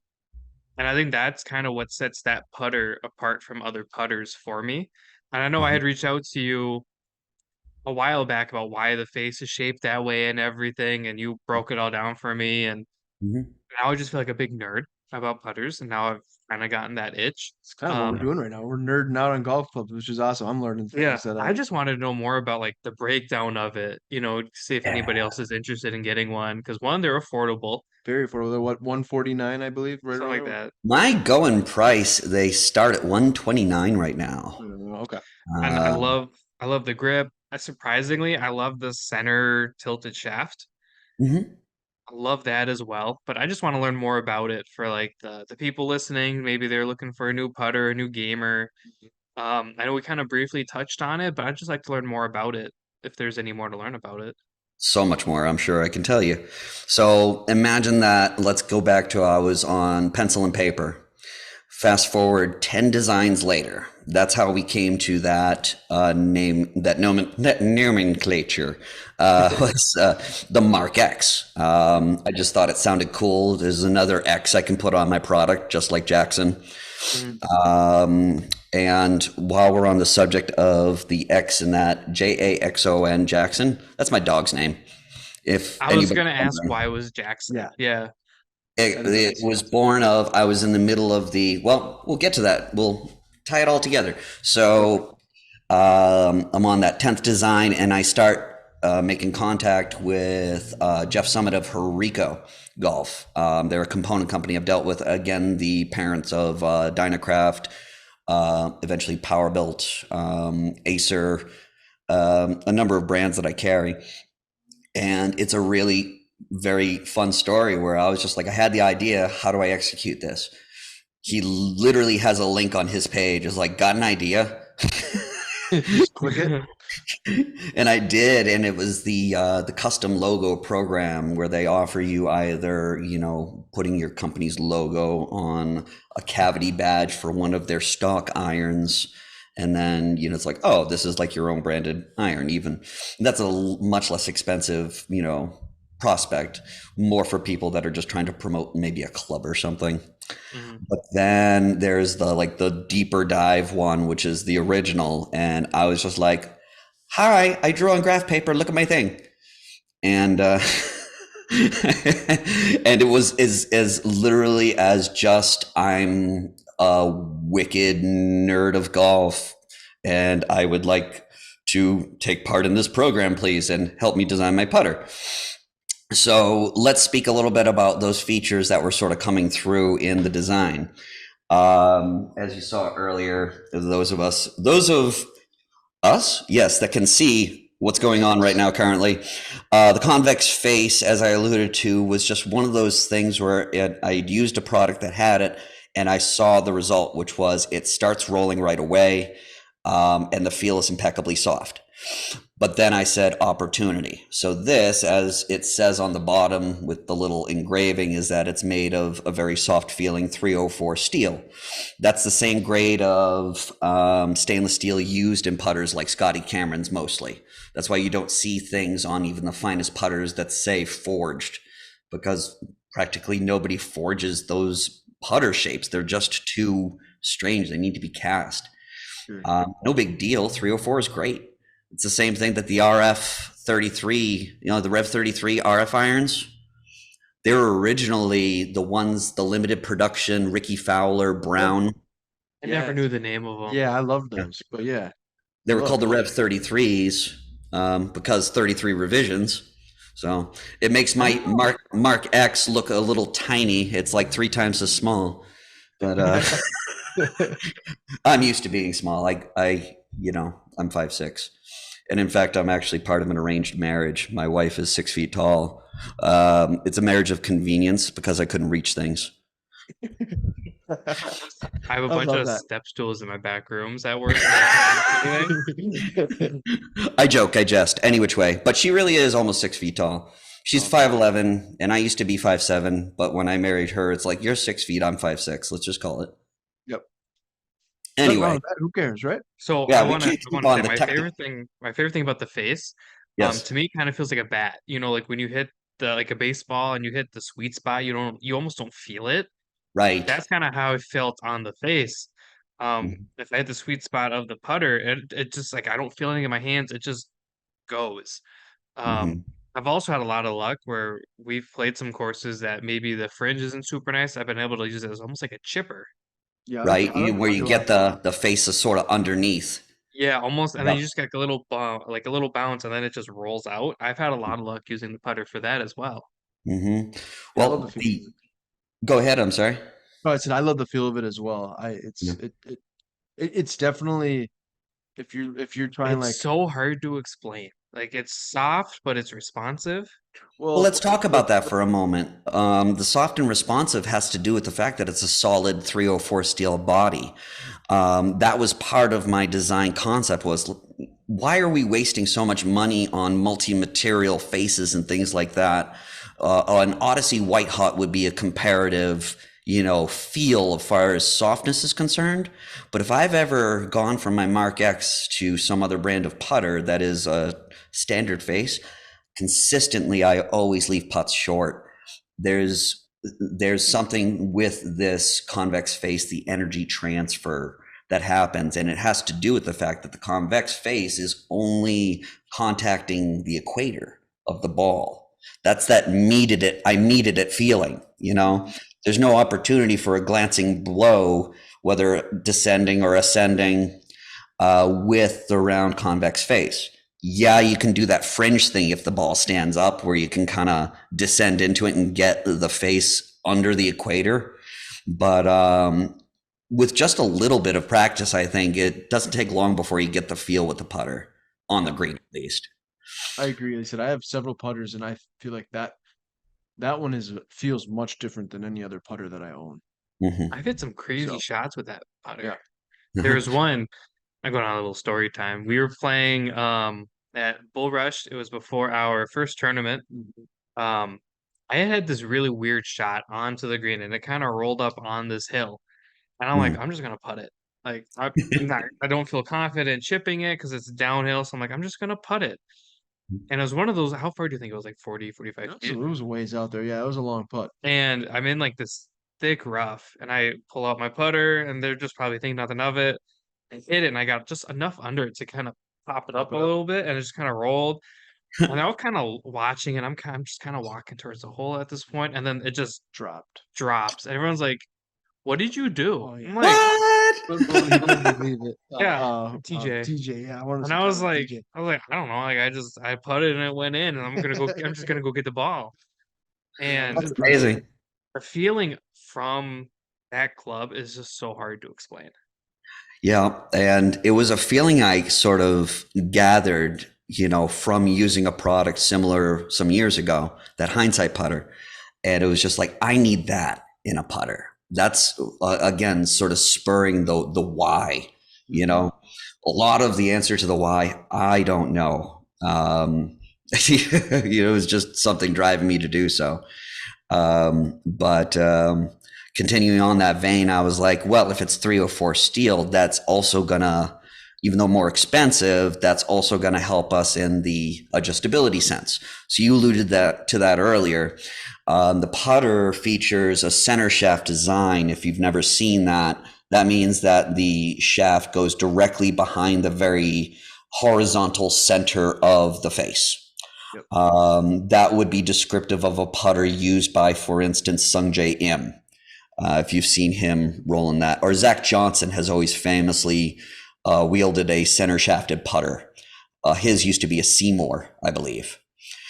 and I think that's kind of what sets that putter apart from other putters for me. And I know I Mhm. had reached out to you a while back about why the face is shaped that way and everything, and you broke it all down for me. And Mhm. now I just feel like a big nerd about putters, and now I've kind of gotten that itch. It's kind of what we're Um, doing right now. We're nerding out on golf clubs, which is awesome. I'm learning Yeah, things that I I just wanted to know more about like the breakdown of it, see if anybody Yeah. else is interested in getting one. Because one, they're affordable, very affordable. They're what 149, I believe, right something around like there. that. My going price, they start at 129 right now. Okay. And I Uh, love I love the grip. Surprisingly, I love the center tilted shaft. mhm. I love that as well. But I just want to learn more about it for like the people listening. Maybe they're looking for a new putter, a new gamer. I know we kind of briefly touched on it, but I'd just like to learn more about it if there's any more to learn about it. So much more, I'm sure I can tell you. So imagine that. Let's go back to I was on pencil and paper. Fast forward 10 designs later. That's how we came to that name, that nomenclature was the Mark X. I just thought it sounded cool. There's another X I can put on my product, just like Jackson. Mhm. And while we're on the subject of the X in that, Jaxon Jackson, that's my dog's name. If I was anybody's gonna ask wondering. why it was Jackson. Yeah, Yeah. It, that is it nice. was born of, I was in the middle of well, we'll get to that. We'll tie it all together. Perfect. So I'm on that 10th design and I start making contact with Jeff Summit of Rico Golf. They're a component company I've dealt with, again, the parents of Dynacraft, eventually Powerbuilt, Acer, a number of brands that I carry. And it's a really very fun story where I was just like, I had the idea. How do I execute this? He literally has a link on his page. It's like, got an idea? Just click it. And I did, and it was the custom logo program where they offer you either putting your company's logo on a cavity badge for one of their stock irons, and then it's like, oh, this is like your own branded iron. Even that's a much less expensive prospect, more for people that are just trying to promote maybe a club or something. Mhm. But then there's the deeper dive one, which is the original, and I was just like, hi, I drew on graph paper. Look at my thing. And and it was as literally as just, I'm a wicked nerd of golf, and I would like to take part in this program, please, and help me design my putter. So let's speak a little bit about those features that were sort of coming through in the design. As you saw earlier, those of us, yes, that can see what's going on right now currently. The convex face, as I alluded to, was just one of those things where I'd used a product that had it, and I saw the result, which was it starts rolling right away, and the feel is impeccably soft. But then I said opportunity. So this, as it says on the bottom with the little engraving, is that it's made of a very soft feeling 304 steel. That's the same grade of stainless steel used in putters like Scotty Cameron's mostly. That's why you don't see things on even the finest putters that say forged, because practically nobody forges those putter shapes. They're just too strange. They need to be cast. Sure. No big deal. 304 is great. It's the same thing that the RF 33, the Rev 33 RF irons. They were originally the ones, the limited production, Ricky Fowler, Brown. I never knew the name of them. Yeah, I love those, but yeah. They were called the Rev 33s because 33 revisions. So it makes my Mark X look a little tiny. It's like 3 times as small. But I'm used to being small. I'm 5'6". And in fact, I'm actually part of an arranged marriage. My wife is 6 feet tall. It's a marriage of convenience because I couldn't reach things. I have a bunch of step stools in my back rooms at work. I joke, I jest, any which way. But she really is almost 6 feet tall. She's 5'11", and I used to be 5'7", but when I married her, it's like, you're 6 feet, I'm 5'6". Let's just call it. Yep. Anyway, who cares, right? So yeah, I want to say my favorite thing about the face, yes. To me, it kind of feels like a bat. Like when you hit like a baseball and you hit the sweet spot, you almost don't feel it. Right. That's kind of how it felt on the face. If I hit the sweet spot of the putter, it just like I don't feel anything in my hands. It just goes. I've also had a lot of luck where we've played some courses that maybe the fringe isn't super nice. I've been able to use it as almost like a chipper. Yeah. Right. Where you get the face is sort of underneath. Yeah, almost. And then you just get a little bounce, and then it just rolls out. I've had a lot of luck using the putter for that as well. Well, go ahead. I'm sorry. No, I said I love the feel of it as well. It's definitely if you're trying It's so hard to explain. Like it's soft, but it's responsive. Well, let's talk about that for a moment. The soft and responsive has to do with the fact that it's a solid 304 steel body. That was part of my design concept was, why are we wasting so much money on multi-material faces and things like that? An Odyssey White Hot would be a comparative, feel as far as softness is concerned. But if I've ever gone from my Mark X to some other brand of putter that is a standard face, consistently I always leave putts short. There's something with this convex face, the energy transfer that happens, and it has to do with the fact that the convex face is only contacting the equator of the ball. That's that I needed it feeling, There's no opportunity for a glancing blow, whether descending or ascending, with the round convex face. Yeah, you can do that fringe thing if the ball stands up where you can kind of descend into it and get the face under the equator. But with just a little bit of practice, I think it doesn't take long before you get the feel with the putter on the green, at least. I agree. I said I have several putters, and I feel like that one feels much different than any other putter that I own. I've hit some crazy shots with that putter. Yeah. There's one. I'm going on a little story time. We were playing at Bull Rush. It was before our first tournament. I had this really weird shot onto the green, and it kind of rolled up on this hill. And I'm like, I'm just gonna putt it. Like I don't feel confident chipping it because it's downhill. So I'm like, I'm just gonna putt it. And it was one of those. How far do you think it was? Like 40, 45 feet? It was a ways out there. Yeah, it was a long putt. And I'm in like this thick rough, and I pull out my putter, and they're just probably thinking nothing of it. I hit it, and I got just enough under it to kind of pop it up a little bit, and it just kind of rolled. And I was kind of watching, and I'm just kind of walking towards the hole at this point, and then it just drops. And everyone's like, "What did you do?" Oh, yeah. I'm like, "What?" Believe it. Yeah, TJ. TJ, yeah. And I was like, I don't know. Like I putted and it went in, and I'm just gonna go get the ball. And that's amazing. The feeling from that club is just so hard to explain. Yeah, and it was a feeling I sort of gathered, from using a product similar some years ago, that hindsight putter. And it was just like, I need that in a putter. That's again, sort of spurring the why, A lot of the answer to the why, I don't know. It was just something driving me to do so. But continuing on that vein, I was like, well, if it's 304 steel, that's also gonna, even though more expensive, that's also gonna help us in the adjustability sense. So you alluded to that earlier. The putter features a center shaft design. If you've never seen that, that means that the shaft goes directly behind the very horizontal center of the face. Yep. That would be descriptive of a putter used by, for instance, Sungjae Im. If you've seen him rolling that, or Zach Johnson has always famously wielded a center shafted putter. His used to be a Seymour, I believe.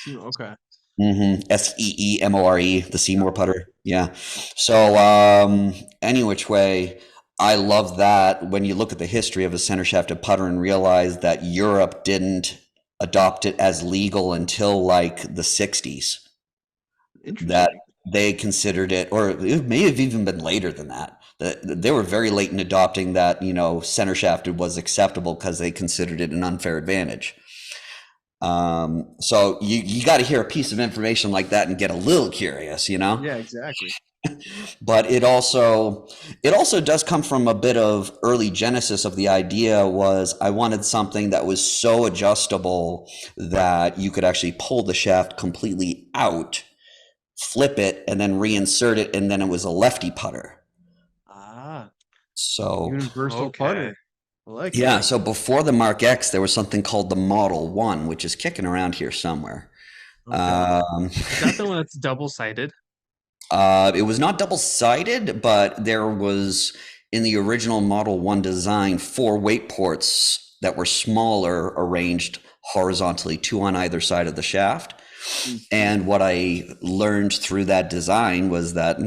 Okay. Seemore, the Seymour putter. Yeah. So any which way, I love that when you look at the history of a center shafted putter and realize that Europe didn't adopt it as legal until like the 60s. Interesting. That they considered it, or it may have even been later than that. They were very late in adopting that, center shafted was acceptable because they considered it an unfair advantage. So you got to hear a piece of information like that and get a little curious, Yeah, exactly. But it also does come from a bit of early genesis of the idea. Was I wanted something that was so adjustable that you could actually pull the shaft completely out, flip it, and then reinsert it, and then it was a lefty putter. So universal putter. I like it. Yeah, so before the Mark X, there was something called the Model 1, which is kicking around here somewhere. Okay. Is that the one that's double-sided? It was not double-sided, but there was, in the original Model 1 design, 4 weight ports that were smaller, arranged horizontally, 2 on either side of the shaft. And what I learned through that design was that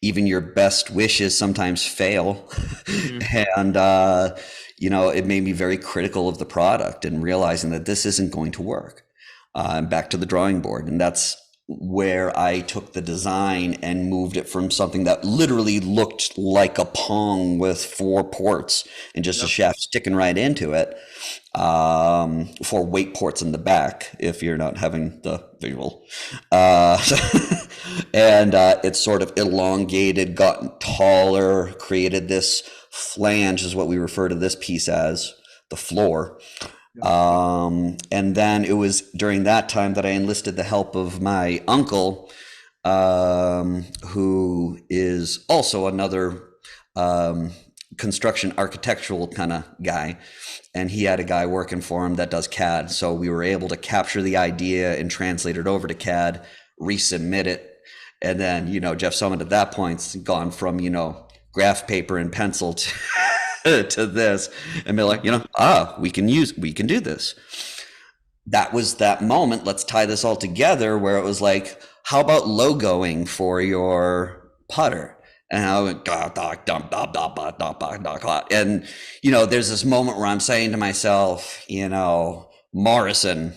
even your best wishes sometimes fail. And, it made me very critical of the product and realizing that this isn't going to work. Back to the drawing board. And that's where I took the design and moved it from something that literally looked like a Pong with 4 ports and just a shaft sticking right into it, 4 weight ports in the back, if you're not having the visual. And it's sort of elongated, gotten taller, created this flange is what we refer to this piece as, the floor. And then it was during that time that I enlisted the help of my uncle, who is also another construction architectural kind of guy. And he had a guy working for him that does CAD. So we were able to capture the idea and translate it over to CAD, resubmit it. And then, Jeff Summit at that point's gone from, graph paper and pencil to this, and be like, we can do this. That was that moment. Let's tie this all together where it was like, how about logoing for your putter? And I went, and there's this moment where I'm saying to myself, Morrison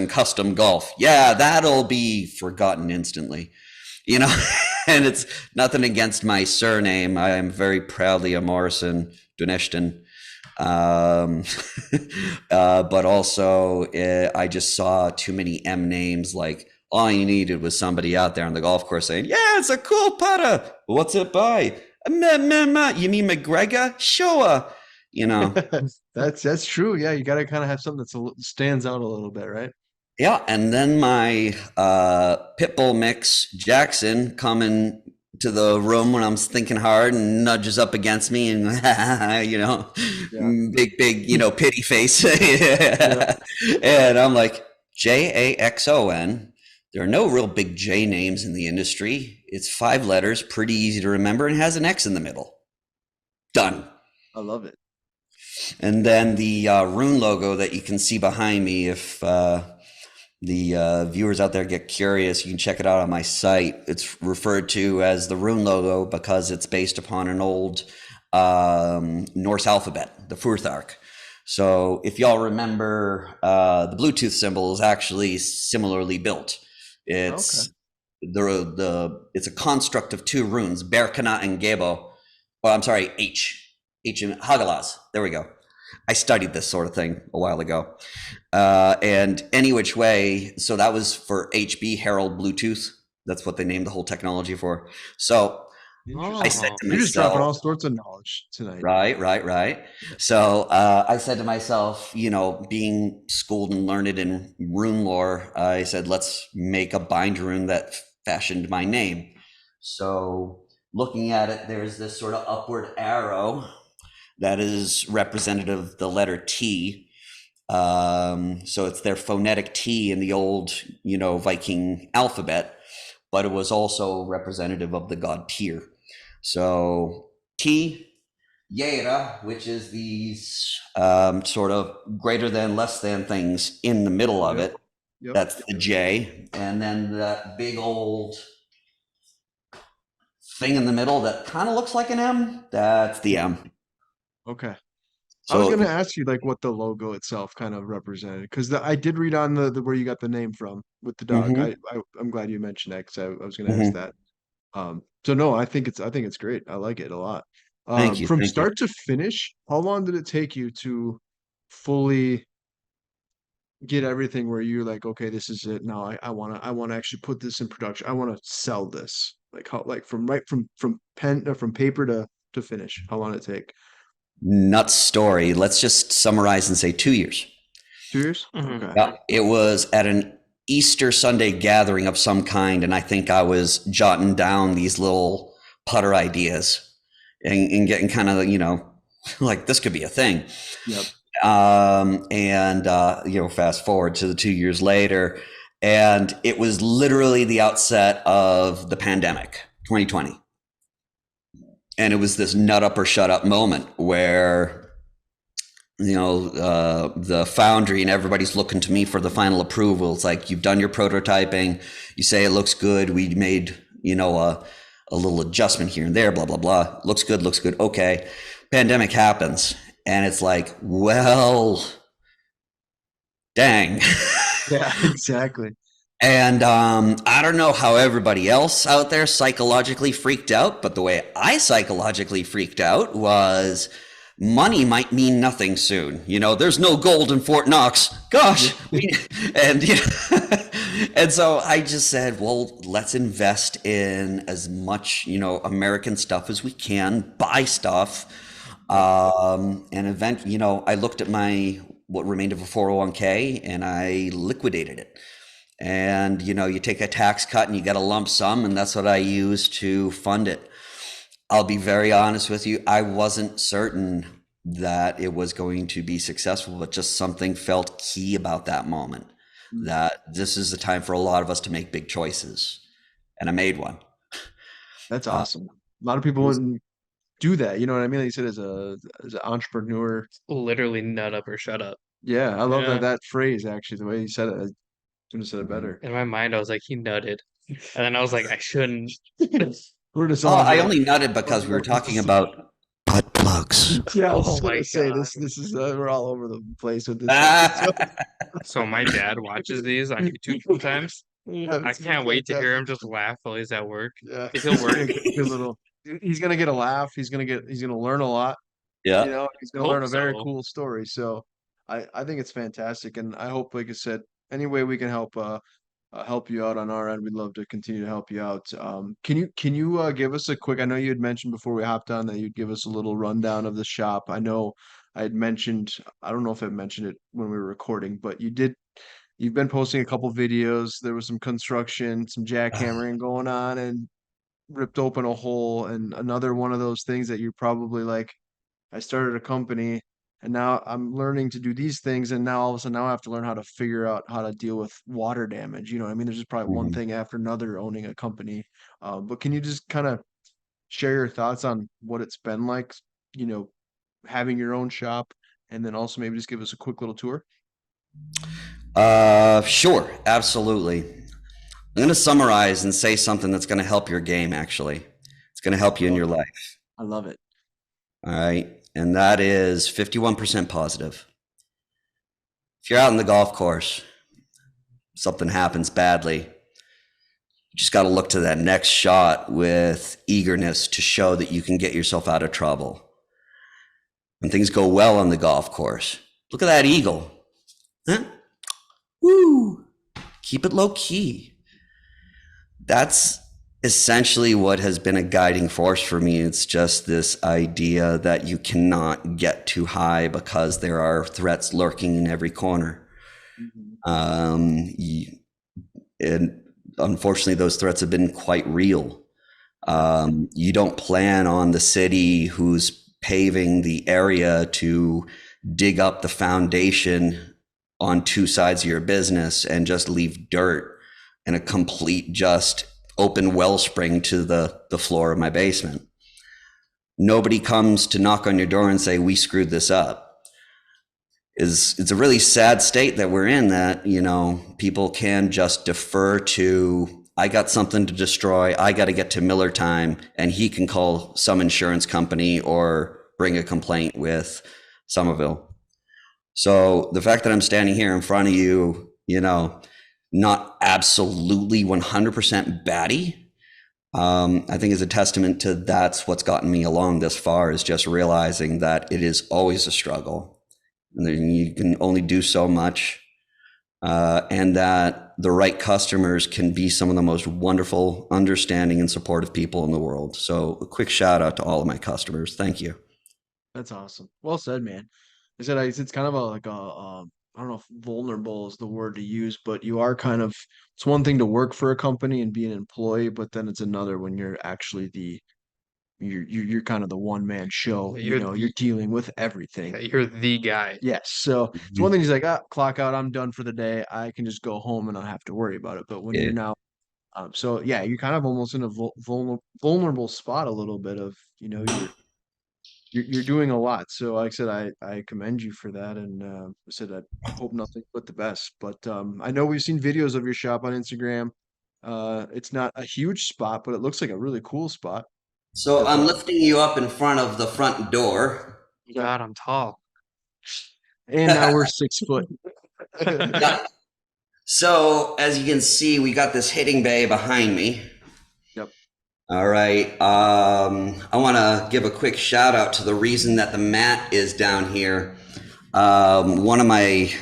Custom Golf. Yeah, that'll be forgotten instantly. And it's nothing against my surname. I am very proudly a Morrison Duneshton. But also I just saw too many M names. Like all you needed was somebody out there on the golf course saying, yeah, it's a cool putter. What's it by? You mean McGregor? Sure. That's true. Yeah, you got to kind of have something that stands out a little bit, right? Yeah, and then my Pitbull mix, Jackson, coming to the room when I'm thinking hard and nudges up against me and, big, pity face. And I'm like, Jaxon. There are no real big J names in the industry. It's 5 letters, pretty easy to remember, and has an X in the middle. Done. I love it. And then the rune logo that you can see behind me, if the viewers out there get curious, you can check it out on my site. It's referred to as the rune logo because it's based upon an old Norse alphabet, the Furthark. So if y'all remember, the Bluetooth symbol is actually similarly built. It's it's a construct of 2 runes, Berkana and Gebo. Well, I'm sorry, H and Hagalaz. There we go. I studied this sort of thing a while ago. And any which way, so that was for HB Herald Bluetooth. That's what they named the whole technology for. So I said Oh, to You're just dropping myself, all sorts of knowledge tonight. right. So I said to myself, being schooled and learned in rune lore, I said, let's make a bind rune that fashioned my name. So looking at it, there's this sort of upward arrow that is representative of the letter T. So it's their phonetic T in the old, Viking alphabet, but it was also representative of the god Tyr. So T, Yera, which is these sort of greater than, less than things in the middle of it. Yep. That's the J. And then that big old thing in the middle that kind of looks like an M, that's the M. Okay. I was So going to ask you like what the logo itself kind of represented because I did read on the where you got the name from with the dog. mhm, I'm glad you mentioned that because I was going to ask mhm. that. So no, I think it's great. I like it a lot. Thank you. From Thank you. start to finish, how long did it take you to fully get everything where you're like, okay, this is it. Now I want to actually put this in production. I want to sell this. Like how like from pen from paper to finish. How long did it take? Nuts story. Let's just summarize and say 2 years. 2 years? mhm. Okay. Yeah, it was at an Easter Sunday gathering of some kind, and I think I was jotting down these little putter ideas and getting kind of, like this could be a thing. Yep. Fast forward to the 2 years later, and it was literally the outset of the pandemic, 2020. And it was this nut up or shut up moment where the foundry and everybody's looking to me for the final approval. It's like, you've done your prototyping, you say it looks good, we made a little adjustment here and there, blah blah blah, looks good, okay. Pandemic happens and it's like, well, dang. Yeah, exactly. And I don't know how everybody else out there psychologically freaked out, but the way I psychologically freaked out was money might mean nothing soon. There's no gold in Fort Knox. Gosh. and and so I just said, well, let's invest in as much, American stuff as we can, buy stuff. I looked at what remained of a 401k and I liquidated it. And you take a tax cut and you get a lump sum, and that's what I use to fund it. I'll be very honest with you, I wasn't certain that it was going to be successful, but just something felt key about that moment, that this is the time for a lot of us to make big choices, and I made one. That's awesome. A lot of people wouldn't do that. You know what I mean? Like you said, as an entrepreneur. Literally nut up or shut up. Yeah, I love Yeah. that phrase actually. The way you said it, I couldn't have said it better. In my mind, I was like, he nutted. And then I was like, I shouldn't. We're just I only nutted because we were talking about butt plugs. Yeah, I was Oh just gonna my say God. this is we're all over the place with this episode. So my dad watches these on YouTube sometimes. Yeah, I it's can't wait to hear fantastic. him just laugh while he's at work. Yeah, He'll work. good little. He's gonna get a laugh. He's gonna learn a lot. Yeah. He's gonna Hope learn a very so. cool story. So I think it's fantastic, and I hope, like I said, any way we can help you out on our end, we'd love to continue to help you out. Can you give us a quick? I know you had mentioned before we hopped on that you'd give us a little rundown of the shop. I know I had mentioned. I don't know if I mentioned it when we were recording, but you did. You've been posting a couple videos. There was some construction, some jackhammering going on, and ripped open a hole. And another one of those things that you're probably like, I started a company and now I'm learning to do these things. And now all of a sudden now I have to learn how to figure out how to deal with water damage. You know what I mean? There's just probably one Mhm. thing after another owning a company. But can you just kind of share your thoughts on what it's been like, you know, having your own shop and then also maybe just give us a quick little tour? Sure, absolutely. I'm going to summarize and say something that's going to help your game, actually. It's going to help you in your life. I love it. All right. And that is 51% positive. If you're out on the golf course, something happens badly, you just got to look to that next shot with eagerness to show that you can get yourself out of trouble. when things go well on the golf course. Look at that eagle. Huh? Woo! Keep it low key. That's essentially what has been a guiding force for me. It's just this idea that you cannot get too high because there are threats lurking in every corner. And unfortunately, those threats have been quite real. You don't plan on the city who's paving the area to dig up the foundation on two sides of your business and just leave dirt and a complete just open wellspring to the floor of my basement. Nobody comes to knock on your door and say, we screwed this up. It's a really sad state that we're in, that, you know, people can just defer to, I got something to destroy, I got to get to Miller time, and he can call some insurance company or bring a complaint with Somerville. So the fact that I'm standing here in front of you, you know, not absolutely 100% batty, I think is a testament to that's what's gotten me along this far, is just realizing that it is always a struggle. And then you can only do so much, and that the right customers can be some of the most wonderful, understanding, and supportive people in the world. So a quick shout out to all of my customers. Thank you. That's awesome. Well said, man. I said it's kind of like a I don't know if vulnerable is the word to use, but you are kind of, it's one thing to work for a company and be an employee, but then it's another when you're actually you're kind of the one man show. You're dealing with everything. You're the guy. Yes. So it's one thing. He's like, clock out. I'm done for the day. I can just go home and not have to worry about it. But when you're now, so yeah, you're kind of almost in a vulnerable spot a little bit of, you're doing a lot. So like I said, I commend you for that. And I said, I hope nothing but the best. But I know we've seen videos of your shop on Instagram. It's not a huge spot, but it looks like a really cool spot. So I'm lifting you up in front of the front door. God, I'm tall. And now we're 6 foot. Yeah. So as you can see, we got this hitting bay behind me. Yep. All right. I want to give a quick shout out to the reason that the mat is down here. One of my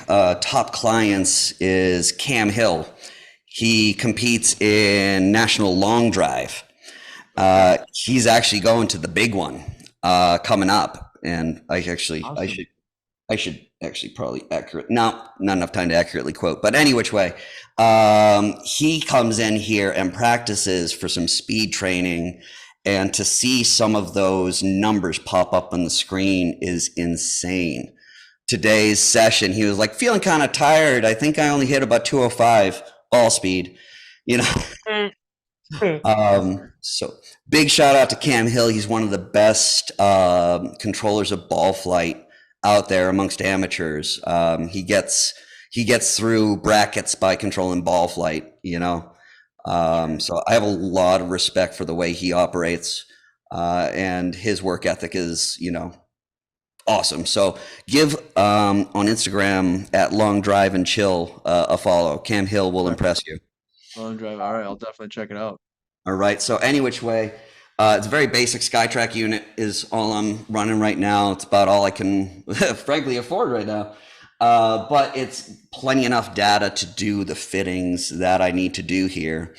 top clients is Cam Hill. He competes in National Long Drive. He's actually going to the big one coming up, and Awesome. I should actually probably not enough time to accurately quote, but any which way, he comes in here and practices for some speed training, and to see some of those numbers pop up on the screen is insane. Today's session, he was like, feeling kind of tired. I think I only hit about 205 ball speed, So big shout out to Cam Hill. He's one of the best controllers of ball flight out there amongst amateurs. He gets through brackets by controlling ball flight, So I have a lot of respect for the way he operates, and his work ethic is, awesome. So give on Instagram at Long Drive and Chill a follow. Cam Hill will impress you. Long Drive. All right, I'll definitely check it out. All right. So any which way, it's a very basic SkyTrack unit is all I'm running right now. It's about all I can frankly afford right now. But it's plenty enough data to do the fittings that I need to do here.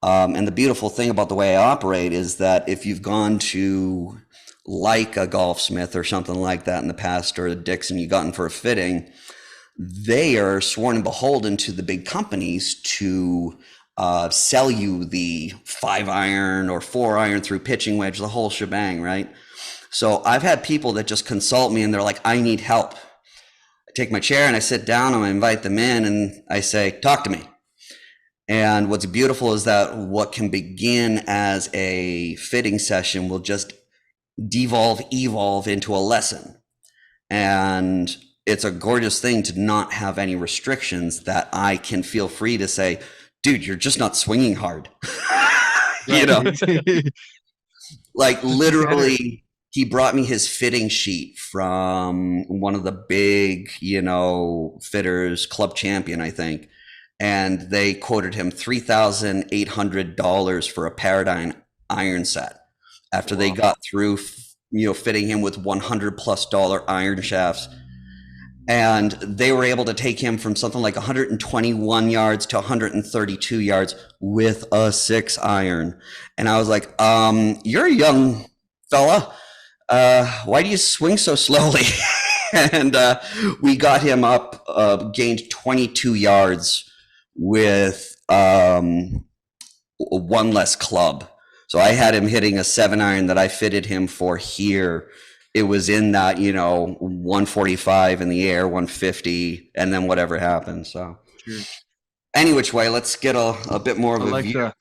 And the beautiful thing about the way I operate is that if you've gone to like a Golfsmith or something like that in the past, or a Dixon you gotten for a fitting, they are sworn and beholden to the big companies to sell you the 5-iron or 4-iron through pitching wedge, the whole shebang, right? So I've had people that just consult me and they're like, I need help. I take my chair and I sit down and I invite them in and I say, talk to me. And what's beautiful is that what can begin as a fitting session will just evolve into a lesson. And it's a gorgeous thing to not have any restrictions, that I can feel free to say, dude, you're just not swinging hard. Like literally, he brought me his fitting sheet from one of the big, fitters, Club Champion, I think. And they quoted him $3,800 for a Paradigm iron set after they got through fitting him with $100+ iron shafts. And they were able to take him from something like 121 yards to 132 yards with a 6-iron. And I was like, you're a young fella. Why do you swing so slowly? And we got him up, gained 22 yards with one less club. So I had him hitting a 7-iron that I fitted him for here. It was in that, 145 in the air, 150, and then whatever happened. So, Sure. any which way, let's get a bit more of a view.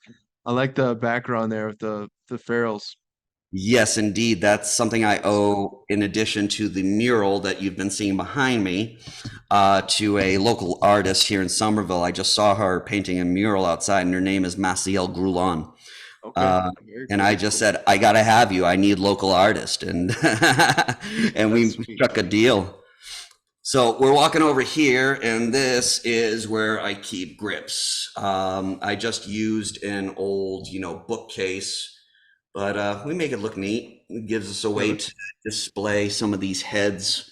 I like the background there with the ferrules. Yes, indeed. That's something I owe, in addition to the mural that you've been seeing behind me, to a local artist here in Somerville. I just saw her painting a mural outside, and her name is Maciel Grulon. Okay. And I just said, I gotta have you. I need local artist, and and we struck a deal. So we're walking over here, and this is where I keep grips. I just used an old, bookcase, but we make it look neat. It gives us a way to display some of these heads.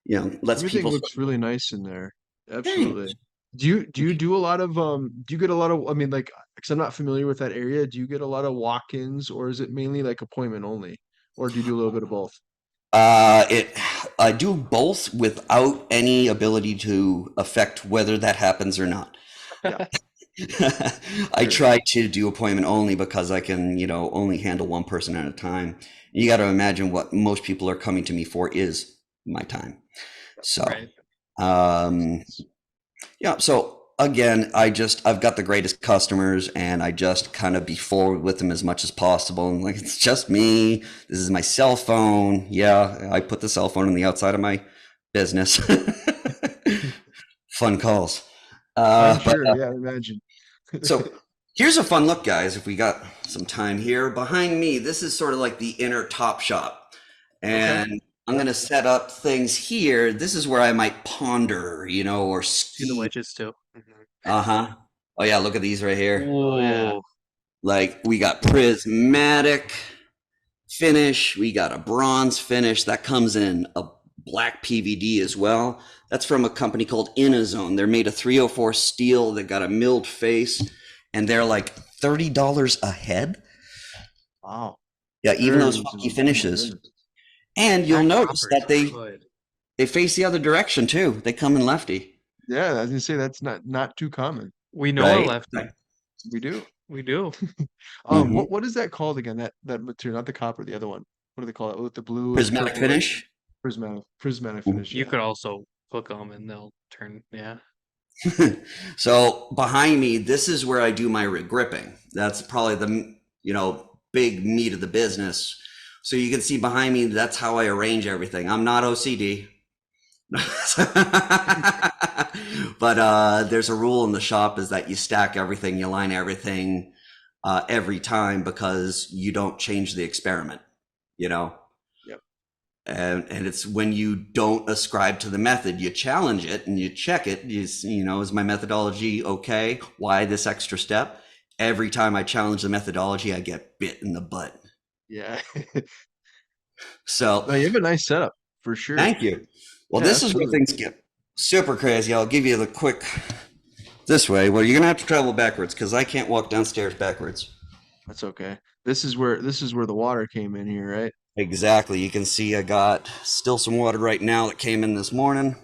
Lets Everything people. looks really nice in there. Absolutely. Do you do a lot of do you get a lot of, I mean, like, because I'm not familiar with that area, do you get a lot of walk-ins, or is it mainly like appointment only? Or do you do a little bit of both? I do both without any ability to affect whether that happens or not. Yeah. I try to do appointment only because I can, only handle one person at a time. You got to imagine what most people are coming to me for is my time. So, Right. yeah. So again, I've got the greatest customers, and I just kind of be forward with them as much as possible. And like, it's just me. This is my cell phone. Yeah, I put the cell phone on the outside of my business. Fun calls. I'm sure, yeah, I imagine. So here's a fun look, guys, if we got some time here. Behind me, this is sort of like the inner top shop. And I'm going to set up things here. This is where I might ponder, or See the wedges too. Uh-huh. Oh, yeah, look at these right here. Oh, Like, we got prismatic finish. We got a bronze finish. That comes in a black PVD as well. That's from a company called Inazone. They're made of 304 steel. They got a milled face, and they're like $30 a head. Wow. Yeah, even Very those reasonable. funky finishes. And you'll notice that they face the other direction too. They come in lefty. Yeah, I was gonna say that's not too common. we know Right? a lefty. We do. We do. Mhm. What is that called again? That material, not the copper, the other one. What do they call it? With the blue and Prismatic purple, finish. prismatic Mhm. finish. You Yeah. could also hook them and they'll turn. Yeah. So behind me, this is where I do my rig gripping. That's probably the big meat of the business. So you can see behind me, that's how I arrange everything. I'm not OCD. But there's a rule in the shop is that you stack everything, you line everything every time, because you don't change the experiment, Yep. And it's when you don't ascribe to the method, you challenge it and you check it. Is my methodology okay? Why this extra step? Every time I challenge the methodology, I get bit in the butt. Yeah. So No, you have a nice setup for sure. thank you. Well, Yeah, this is where absolutely. things get super crazy. I'll give you the quick this way. Well, you're gonna have to travel backwards because I can't walk downstairs backwards. That's okay. This is where the water came in here, right? Exactly. You can see I got still some water right now that came in this morning.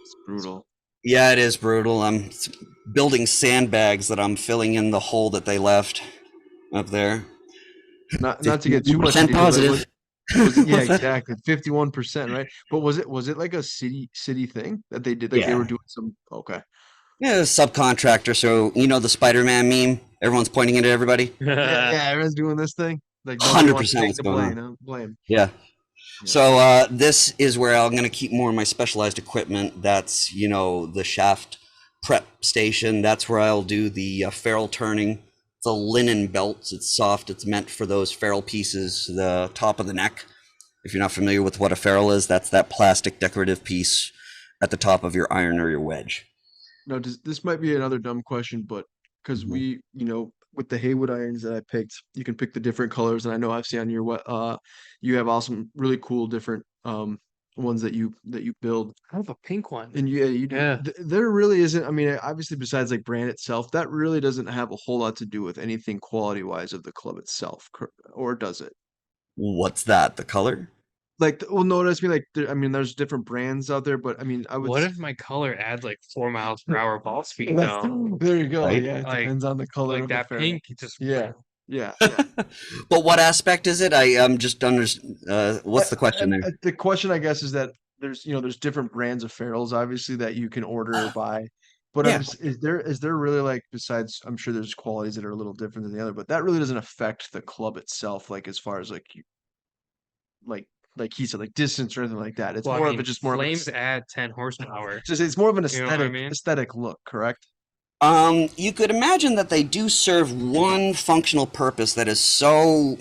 It's brutal. Yeah, it is brutal. I'm building sandbags that I'm filling in the hole that they left up there. Not to get too much into it, but positive. yeah, exactly. 51%, right? But was it like a city thing that they did? Like they Yeah. were doing some, okay. Yeah, subcontractor. So the Spider-Man meme. Everyone's pointing it at everybody. Yeah, everyone's doing this thing. Like nobody wants to 100% take what's the going on. blame. Yeah. Yeah. So this is where I'm going to keep more of my specialized equipment. That's the shaft prep station. That's where I'll do the ferrule turning. It's a linen belt. It's soft. It's meant for those ferrule pieces, the top of the neck. If you're not familiar with what a ferrule is, that's that plastic decorative piece at the top of your iron or your wedge. No, this might be another dumb question, but because Mhm. we, with the Haywood irons that I picked, you can pick the different colors, and I know I've seen on your you have awesome, really cool different ones that you build. I have a pink one. And you do. Yeah. There really isn't. I mean, obviously, besides like brand itself, that really doesn't have a whole lot to do with anything quality wise of the club itself, or does it? What's that? The color? Like, well, no, that's me. Like, I mean, there's different brands out there, but I mean, I would. What if my color adds like 4 miles per hour ball speed That's- though? there you go. Right? Yeah, it Like depends on the color like of the that ferrule. pink just Yeah, yeah. But what aspect is it? I'm just what's the question there? The question, I guess, is that there's different brands of ferrules, obviously, that you can order or buy. But Yeah. is there really like, besides, I'm sure there's qualities that are a little different than the other, but that really doesn't affect the club itself, like as far as like like like he said, like distance or anything like that. It's well, I more of mean, a just more of flames add 10 horsepower. it's more of an You know what I mean? aesthetic look, correct? You could imagine that they do serve one functional purpose that is so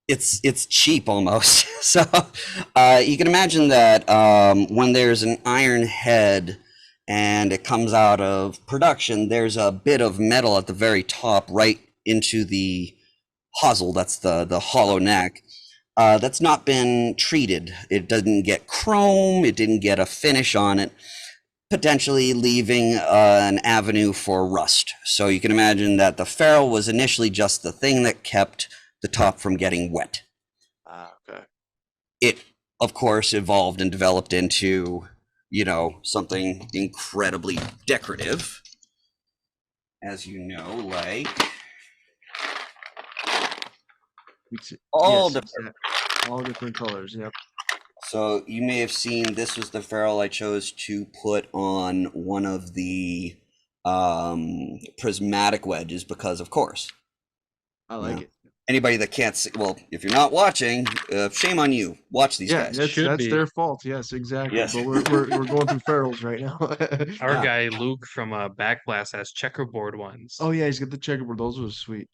it's cheap almost. So you can imagine that when there's an iron head and it comes out of production, there's a bit of metal at the very top, right into the hosel. That's the hollow neck. That's not been treated. It didn't get chrome. It didn't get a finish on it, potentially leaving an avenue for rust. So you can imagine that the ferrule was initially just the thing that kept the top from getting wet. Ah, okay. It, of course, evolved and developed into, something incredibly decorative, as you know, like all Yes, different. all different colors. Yep. So you may have seen this was the ferrule I chose to put on one of the prismatic wedges because, of course, I like it. anybody that can't see, well, if you're not watching, shame on you. Watch these Yeah, guys. that's Should be. their fault. Yes, exactly. Yes. But we're going through ferrules right now. Our Yeah. guy Luke from Backblast has checkerboard ones. Oh yeah, he's got the checkerboard. Those were sweet.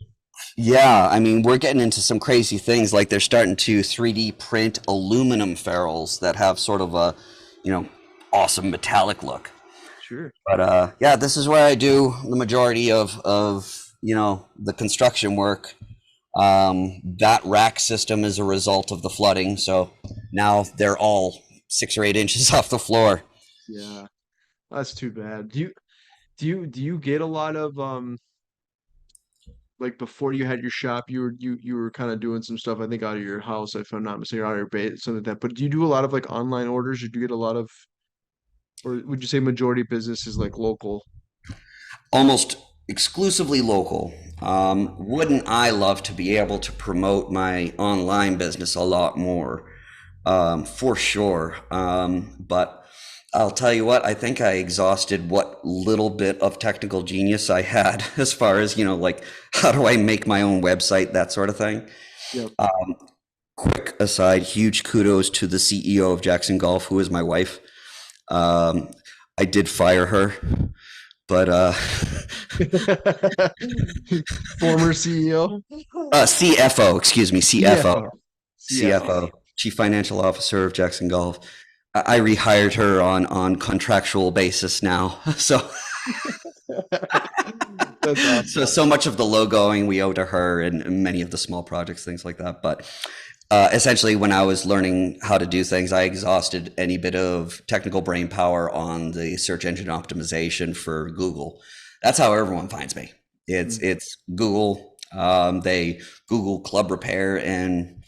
Yeah, I mean, we're getting into some crazy things. Like they're starting to 3D print aluminum ferrules that have sort of a, awesome metallic look. Sure. But yeah, this is where I do the majority of the construction work. That rack system is a result of the flooding, so now they're all 6 or 8 inches off the floor. Yeah, that's too bad. Do you get a lot of like before you had your shop, you were kind of doing some stuff, I think, out of your house, if I'm not mistaken, out of your base, something like that. But do you do a lot of like online orders? Or do you get a lot of, or would you say majority business is like local? Almost exclusively local. Wouldn't I love to be able to promote my online business a lot more? For sure. But I'll tell you what, I think I exhausted what little bit of technical genius I had as far as, like how do I make my own website, that sort of thing. Yep. Quick aside, huge kudos to the CEO of Jaxon Golf, who is my wife. I did fire her, but Former CEO. CFO, excuse me, CFO, CFO. Chief Financial Officer of Jaxon Golf. I rehired her on contractual basis now. So That's awesome. so much of the logoing we owe to her and many of the small projects, things like that. But essentially, when I was learning how to do things, I exhausted any bit of technical brain power on the search engine optimization for Google. That's how everyone finds me. It's Google. They Google club repair, and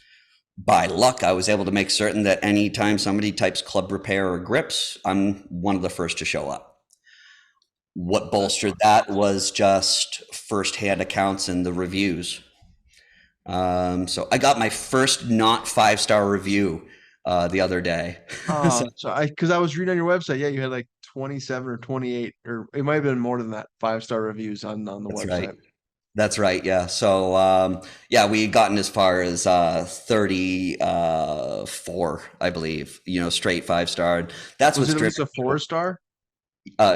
by luck, I was able to make certain that anytime somebody types club repair or grips, I'm one of the first to show up. What bolstered that was just firsthand accounts and the reviews. So I got my first not 5-star review the other day. So because I was reading on your website, yeah, you had like 27 or 28, or it might have been more than that, 5-star reviews on the That's website. right. That's right. Yeah. So yeah, we had gotten as far as 34, I believe. Straight 5-star. That's Was what's it at least a driven. 4-star?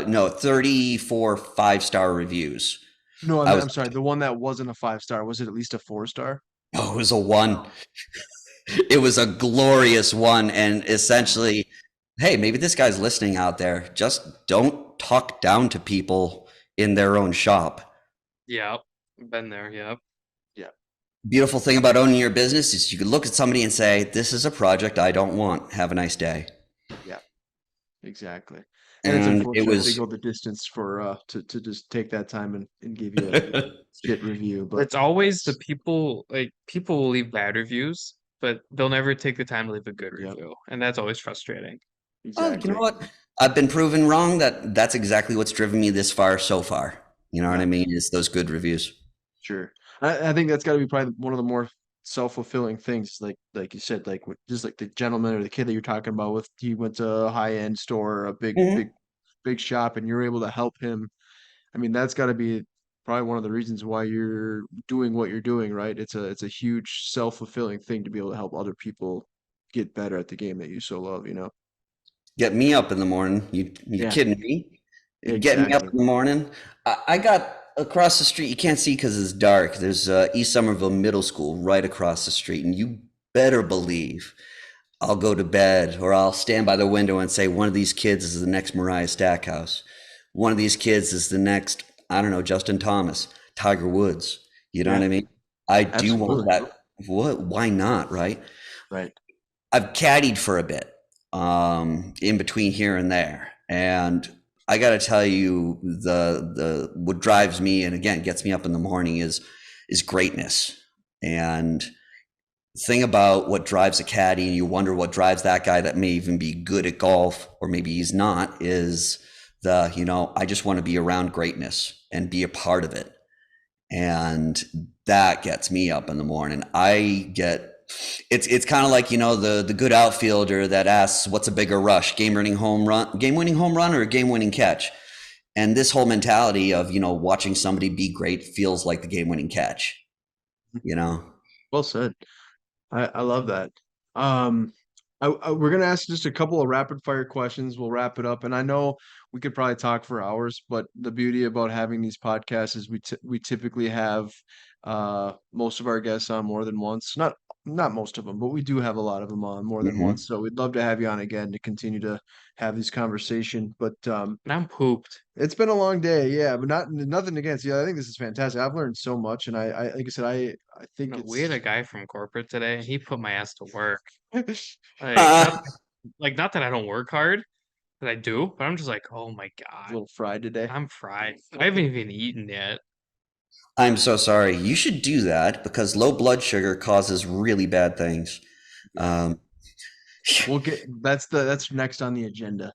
No, 34 5-star reviews. No, I was- I'm sorry. The one that wasn't a 5-star, was it at least a 4-star? Oh, it was a 1. It was a glorious 1, and essentially, hey, maybe this guy's listening out there. Just don't talk down to people in their own shop. Yeah. Been there, yep. Beautiful thing about owning your business is you can look at somebody and say, this is a project I don't want. Have a nice day. Yeah, exactly. And it's And it unfortunate they was go the distance for to just take that time and give you a shit review. But It's always the people, like people will leave bad reviews, but they'll never take the time to leave a good Yep. review, and that's always frustrating. oh, you exactly. know what? I've been proven wrong that's exactly what's driven me this far so far. You know what Yeah. I mean? It's those good reviews. Sure. I think that's got to be probably one of the more self-fulfilling things, like you said, like just like the gentleman or the kid that you're talking about with he went to a high-end store, a Mhm. big shop, and you're able to help him. I mean, that's got to be probably one of the reasons why you're doing what you're doing, right? It's a huge self-fulfilling thing to be able to help other people get better at the game that you so love, you know? Get me up in the morning. You Yeah, kidding me? Getting me up exactly. in the morning. I got across the street. You can't see because it's dark. There's East Somerville Middle School right across the street, and you better believe I'll go to bed or I'll stand by the window and say, one of these kids is the next Mariah Stackhouse. One of these kids is the next, I don't know, Justin Thomas, Tiger Woods. You know what Yeah, I mean? I do want absolutely. that. What? Why not? Right? Right. I've caddied for a bit in between here and there, and I got to tell you, the what drives me and again gets me up in the morning is greatness. And thing about what drives a caddy, and you wonder what drives that guy that may even be good at golf, or maybe he's not, is I just want to be around greatness and be a part of it. And that gets me up in the morning. It's kind of like, the good outfielder that asks, what's a bigger rush, game winning home run or a game winning catch? And this whole mentality of, watching somebody be great feels like the game winning catch, you know? Well said. I love that. Um, we're gonna ask just a couple of rapid fire questions. We'll wrap it up, and I know we could probably talk for hours, but the beauty about having these podcasts is we typically have most of our guests on more than once. Not most of them, but we do have a lot of them on more than Mhm. once. So we'd love to have you on again to continue to have these conversation. But And I'm pooped. it's been a long day, yeah, but nothing against you. I think this is fantastic. I've learned so much, and I like I said, I think No, we had a it's guy from corporate today, and he put my ass to work. a Not not that I don't work hard, that I do, but I'm just like, oh my God, little fried today. I'm fried. I haven't even eaten yet. I'm so sorry. You should do that because low blood sugar causes really bad things. Yeah. Um, We'll get that's next on the agenda.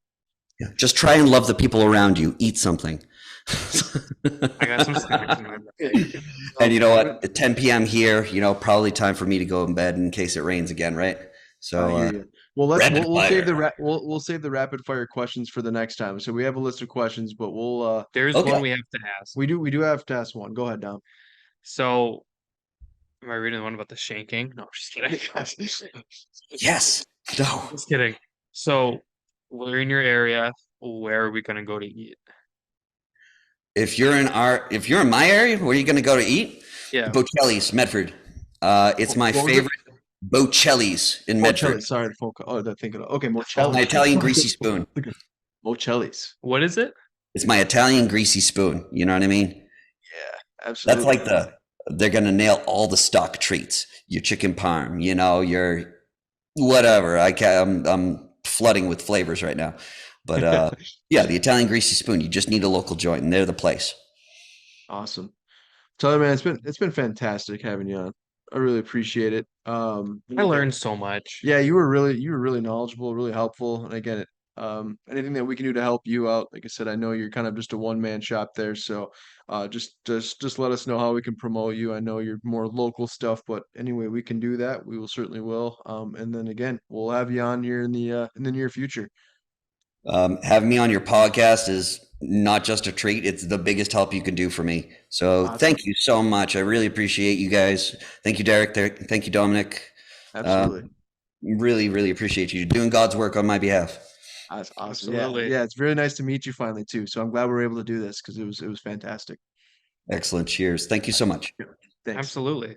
just try and love the people around you. Eat something. I got some snacks in my bag. And you know what? At 10 p.m. here, probably time for me to go in bed in case it rains again, right? I So, hear you. Well, rapid we'll save fire. we'll save the rapid fire questions for the next time. So we have a list of questions, but There's Okay. one we have to ask. we do have to ask one. Go ahead, Dom. So, am I reading the one about the shanking? No, just kidding. Yes. No. Just kidding. So, we're in your area. Where are we gonna go to eat? If you're in my area, where are you going to go to eat? Yeah. Bocelli's, Medford. It's my What was it? favorite. Bocelli's in Medford. Mocelli. Sorry, the folk. Oh, they're thinking. Okay, My Mocelli. Italian greasy spoon. Mocelli's. What is it? It's my Italian greasy spoon. You know what I mean? Yeah, That's absolutely. like they're gonna nail all the stock treats. Your chicken parm, your whatever. I'm flooding with flavors right now. But yeah, the Italian greasy spoon. You just need a local joint, and they're the place. Awesome. Tyler, man, it's been fantastic having you on. I really appreciate it. I learned so much. Yeah, you were really knowledgeable, really helpful. And again, anything that we can do to help you out, like I said, I know you're kind of just a one-man shop there, so just let us know how we can promote you. I know you're more local stuff, but anyway, we can do that. We will certainly will. And then again, we'll have you on here in the near future. Having me on your podcast is not just a treat; it's the biggest help you can do for me. So Awesome. thank you so much. I really appreciate you guys. Thank you, Derek. Thank you, Dominic. Absolutely. Really, really appreciate you doing God's work on my behalf. That's awesome. Absolutely. Yeah, it's really nice to meet you finally too. So I'm glad we were able to do this because it was fantastic. Excellent. Cheers. Thank you so much. Thanks. Absolutely.